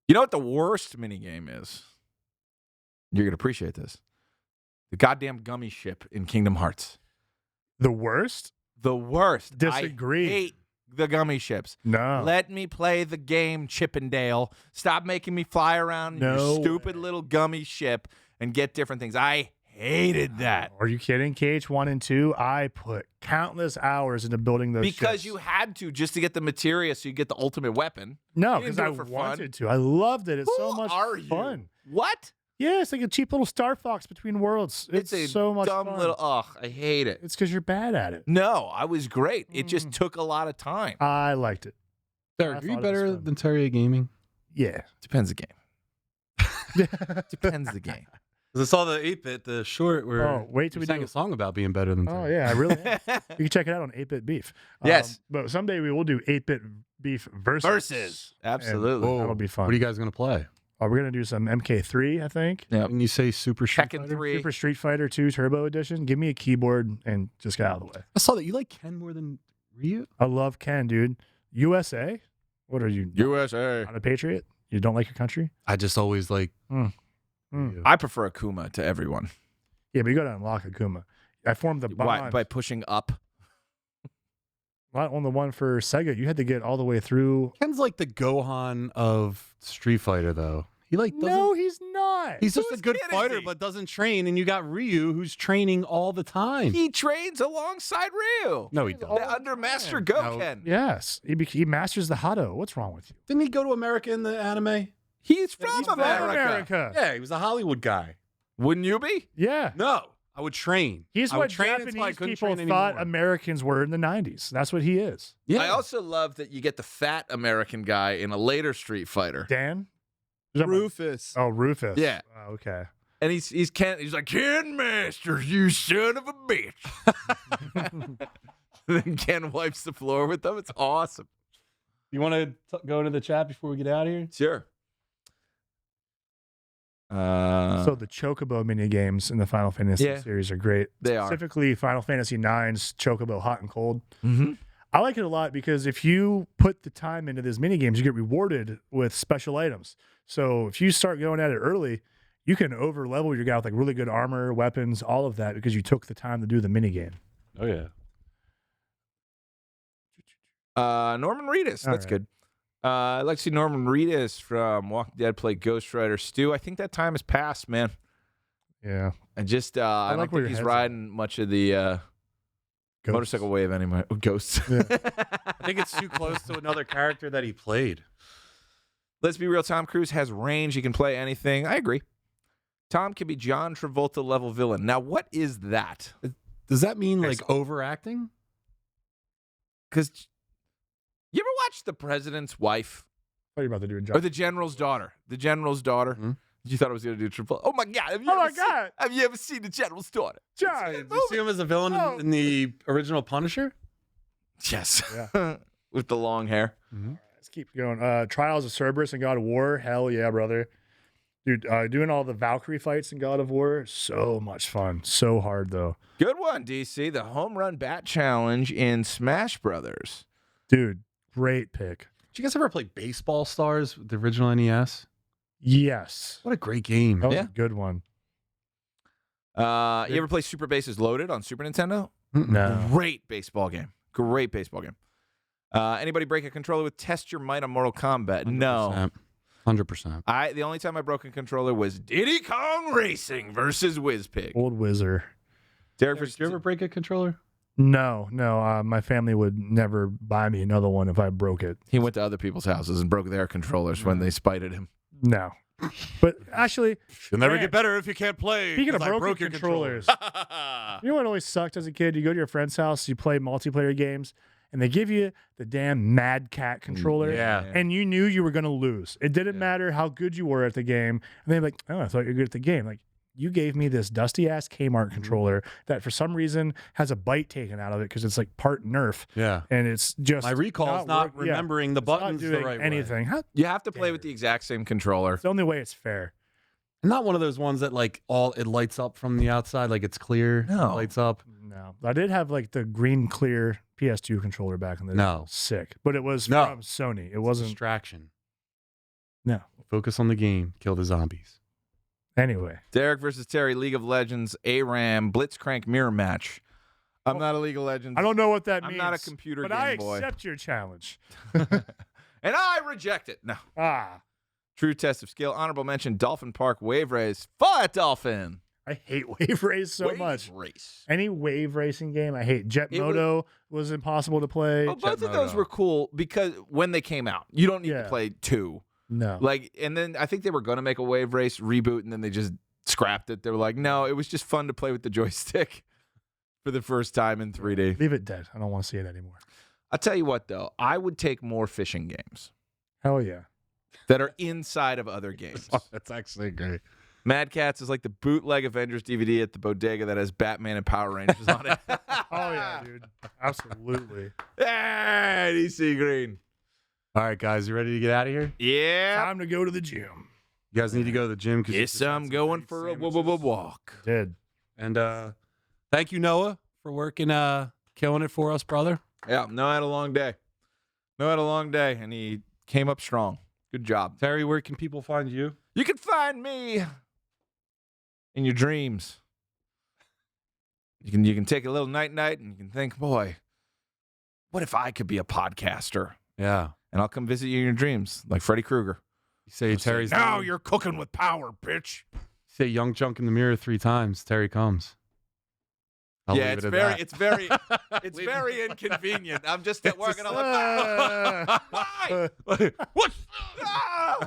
You know what the worst mini game is? You're gonna appreciate this. The goddamn gummy ship in Kingdom Hearts. The worst? The worst. Disagree. I hate the gummy ships. No. Let me play the game, Chippendale. Stop making me fly around in No your stupid way. little gummy ship and get different things. I hated that. Are you kidding? KH1 and 2, I put countless hours into building those Because ships. you had to just to get the materia so you get the ultimate weapon. No, You didn't because do I it for fun. wanted to. I loved it. It's Who so much are you? fun. What? Yeah, it's like a cheap little Star Fox between worlds. It's a so much dumb fun. little. Ugh, I hate it. It's because you're bad at it. No, I was great. It just took a lot of time. I liked it. Derek, I are you thought it was better fun. than Terraria Gaming? Yeah. Depends the game. Depends the game. Because I saw the 8-bit, the short, where Oh, wait till you we sang do. a song about being better than Oh Terraria. yeah, I really. Am. You can check it out on 8-Bit Beef. Yes. But someday we will do 8-Bit Beef versus. Absolutely. And that'll be fun. What are you guys going to play? We're gonna do some MK3, I think. Yep. When you say Super Street Tekken Fighter? 3. Super Street Fighter 2 Turbo Edition. Give me a keyboard and just get out of the way. I saw that you like Ken more than Ryu. I love Ken, dude. USA. What are you? USA. Not a patriot? You don't like your country? I just always like. Ryu. I prefer Akuma to everyone. Yeah, but you got to unlock Akuma. I formed the bond. Why? By pushing up. On the one for Sega, you had to get all the way through. Ken's like the Gohan of Street Fighter, though. He like doesn't. No, he's not. He's just a Whose good kid is fighter, he? but doesn't train. And you got Ryu, who's training all the time. He trains alongside Ryu. No, he doesn't. Under Master No. Goken. Yes, he masters the Hado. What's wrong with you? Didn't he go to America in the anime? He's from He's from America. Yeah, he was a Hollywood guy. Wouldn't you be? Yeah. No, I would train. He's I what would train until I Japanese couldn't people train thought anymore. Americans were in the 90s. That's what he is. Yeah. I also love that you get the fat American guy in a later Street Fighter. Dan? Is that my- Rufus. Oh, Rufus. Yeah. Oh, okay. And he's Ken. He's like, Ken Masters, you son of a bitch. Then Ken wipes the floor with them. It's awesome. You want to go into the chat before we get out of here? Sure. So the Chocobo mini games in the Final Fantasy Yeah. series are great. They are. Specifically, Final Fantasy IX's Chocobo Hot and Cold. Mm-hmm. I like it a lot because if you put the time into these mini games, you get rewarded with special items. So if you start going at it early, you can over level your guy with like really good armor, weapons, all of that because you took the time to do the mini game. Oh, yeah. Norman Reedus. All That's right. good. I'd like to see Norman Reedus from Walking Dead play Ghost Rider. Stu, I think that time has passed, man. Yeah. And just, I like don't where think your he's head's riding much of the Ghosts. motorcycle wave anymore. Ghosts. Yeah. I think it's too close to another character that he played. Let's be real. Tom Cruise has range. He can play anything. I agree. Tom can be John Travolta level villain. Now, what is that? Does that mean like Excellent. overacting? Because you ever watch The President's Wife What are you about to do? or The General's Daughter? The General's Daughter. Mhm. You thought I was going to do Travolta? Oh my God! Have you Oh ever my seen- God. Have you ever seen The General's Daughter? John. Did you see him as a villain Oh. in the original Punisher? Yes. Yeah. With the long hair. Let's keep going. Trials of Cerberus and God of War. Hell yeah, brother. Dude, doing all the Valkyrie fights in God of War, so much fun. So hard, though. Good one, DC. The home run bat challenge in Smash Brothers. Dude, great pick. Did you guys ever play Baseball Stars with the original NES? Yes. What a great game. That was Yeah. a good one. You ever play Super Bases Loaded on Super Nintendo? No. Great baseball game. Great baseball game. Anybody break a controller with Test Your Might on Mortal Kombat? 100%. No. 100%. The only time I broke a controller was Diddy Kong Racing versus WizPig. Old Whizzer. Derek, Did you ever break a controller? No. My family would never buy me another one if I broke it. he went to other people's houses and broke their controllers when they spited him. No. But actually, You'll never Man. get better if you can't play. speaking of 'cause I broken broke your controllers, you know what always sucked as a kid? You go to your friend's house, you play multiplayer games, and they give you the damn Mad Cat controller. Yeah. And you knew you were going to lose. It didn't matter how good you were at the game. And they're like, oh, I thought you were good at the game. Like, you gave me this dusty ass Kmart controller that for some reason has a bite taken out of it because it's like part Nerf. Yeah. And it's just My recall is not work- yeah, remembering the it's not buttons the doing right way. anything. How, You have to play with the exact same controller. it's the only way it's fair. Not one of those ones that like it lights up from the outside, like it's clear. No. It lights up. No, I did have like the green clear PS2 controller back in the day. No. Sick, but it was No. from Sony. It It's wasn't. distraction. No. Focus on the game. Kill the zombies. Anyway, Derek versus Terry, League of Legends, ARAM, Blitzcrank mirror match. I'm not a League of Legends. I don't know what that I'm means. not a computer but game I boy. accept your challenge. And I reject it. No. Ah, True test of skill. Honorable mention, Dolphin Park Wave Race. Fight Dolphin. I hate wave race so Wave much. Race. Any wave racing game, I hate. Jet It was- Moto was impossible to play. Oh, both Jet of those Moto. were cool because when they came out, you don't need to Yeah. play two. No, Like, and then I think they were going to make a Wave Race reboot, and then they just scrapped it. They were like, no, it was just fun to play with the joystick for the first time in 3D. leave it dead. I don't want to see it anymore. I'll tell you what, though, I would take more fishing games Hell yeah. that are inside of other games. That's actually great. Mad Cats is like the bootleg Avengers DVD at the bodega that has Batman and Power Rangers on it. Oh yeah, dude. Absolutely. Hey, DC Green. All right, guys, you ready to get out of here? Yeah. Time to go to the gym. You guys need to go to the gym because Yes, I'm going for a walk. Did. And thank you, Noah, for working, killing it for us, brother. Yeah, Noah had a long day. Noah had a long day, and he came up strong. Good job. Terry, where can people find you? You can find me in your dreams. You can take a little night and you can think, boy, what if I could be a podcaster? Yeah. And I'll come visit you in your dreams, like Freddy Krueger. You say Terry's Now name. you're cooking with power, bitch. Say YunkJunk in the mirror 3 times. Terry comes. I'll Yeah, leave it's it at very, that. it's very, it's very inconvenient. I'm just at work and I'm like, why? What? Ah!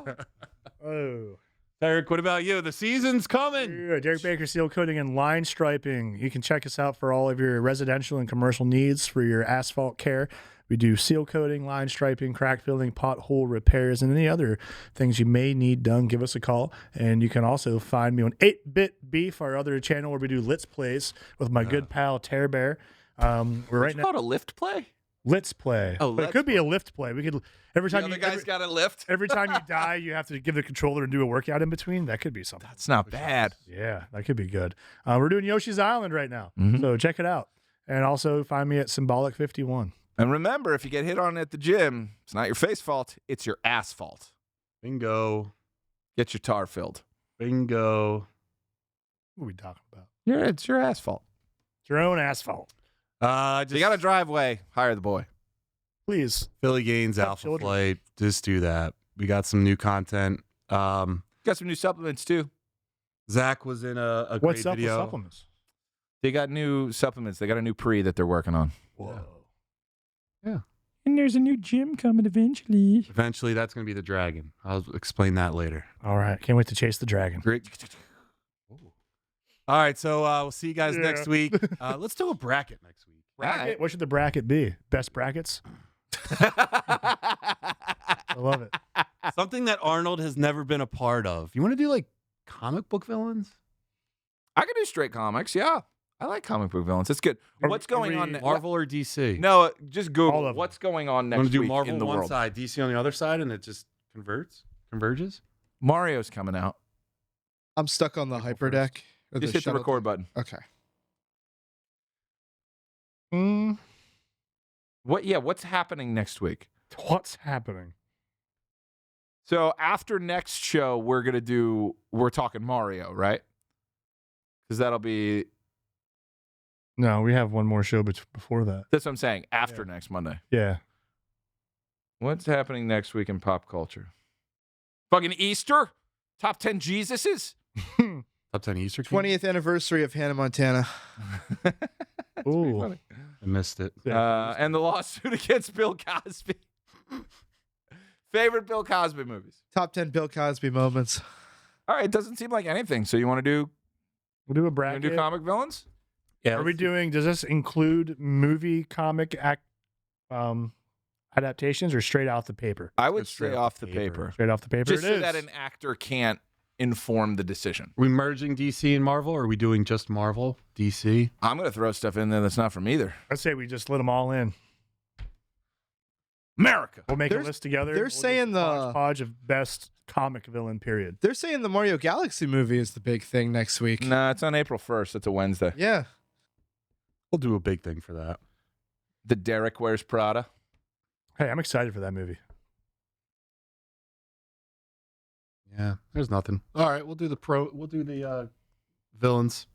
Oh. Eric, what about you? The season's coming. Yeah, Derek Baker Seal Coating and Line Striping. You can check us out for all of your residential and commercial needs for your asphalt care. We do seal coating, line striping, crack filling, pothole repairs, and any other things you may need done. Give us a call. And you can also find me on 8-Bit Beef, our other channel where we do Let's Plays with my good pal Tear Bear. We're right now. Called a lift play? Let's Play. Oh, but it Let's could be a lift play. We could every The time other you guy's got a lift. every time you die, you have to give the controller and do a workout in between. That could be something. That's not bad. Yeah, that could be good. We're doing Yoshi's Island right now, Mhm. so check it out. And also find me at Symbolic 51. And remember, if you get hit on at the gym, it's not your face fault, it's your ass fault. Bingo. Get your tar filled. Bingo. What are we talking about? It's your ass fault. It's your own asphalt. Just So you got a driveway, hire the boy. Please. Philly Gaines, Help Alpha children. Flight. Just do that. We got some new content. Got some new supplements too. Zach was in a great What's up video. with supplements? They got new supplements. They got a new pre that they're working on. Whoa. And there's a new gym coming eventually. Eventually, that's going to be the dragon. I'll explain that later. All right. Can't wait to chase the dragon. Great. All right, so we'll see you guys Yeah. next week. Let's do a bracket next week. Bracket? What should the bracket be? Best brackets? I love it. Something that Arnold has never been a part of. You want to do like comic book villains? I can do straight comics. Yeah, I like comic book villains. It's good. Are- What's are going we- on? Marvel or DC? No, just All Google of what's going on You next want to do week Marvel in the on one world. side, DC on the other side, and it just converges? Mario's coming out. I'm stuck on the April hyperdeck. or Just hit the shuttle- record button. Okay. What? Yeah, what's happening next week? What's happening? So after next show, we're talking Mario, right? Because that'll be No, we have one more show before that. That's what I'm saying. After next Monday. Yeah. What's happening next week in pop culture? Fucking Easter? Top 10 Jesuses? Top 10 Easter King? 20th anniversary of Hannah Montana. Ooh. I missed it. And the lawsuit against Bill Cosby. Favorite Bill Cosby movies? Top 10 Bill Cosby moments. All right, it doesn't seem like anything. So you want to do? We'll do a You bracket. want to do comic villains? Yeah. Are we doing? Does this include movie, comic, adaptations, or straight off the paper? I would Let's say straight off the paper. Straight off the paper. Just it so is. that an actor can't inform the decision. Are we merging DC and Marvel, or are we doing just Marvel, DC? I'm going to throw stuff in there that's not from either. I'd say we just let them all in. America. We'll make a There's- list together. they're We'll saying just the- hodgepodge of best comic villain. Period. They're saying the Mario Galaxy movie is the big thing next week. No, it's on April 1st. It's a Wednesday. Yeah. We'll do a big thing for that. The Derek Wears Prada. Hey, I'm excited for that movie. Yeah, there's nothing. All right, we'll do the villains.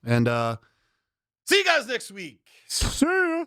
And see you guys next week. See ya.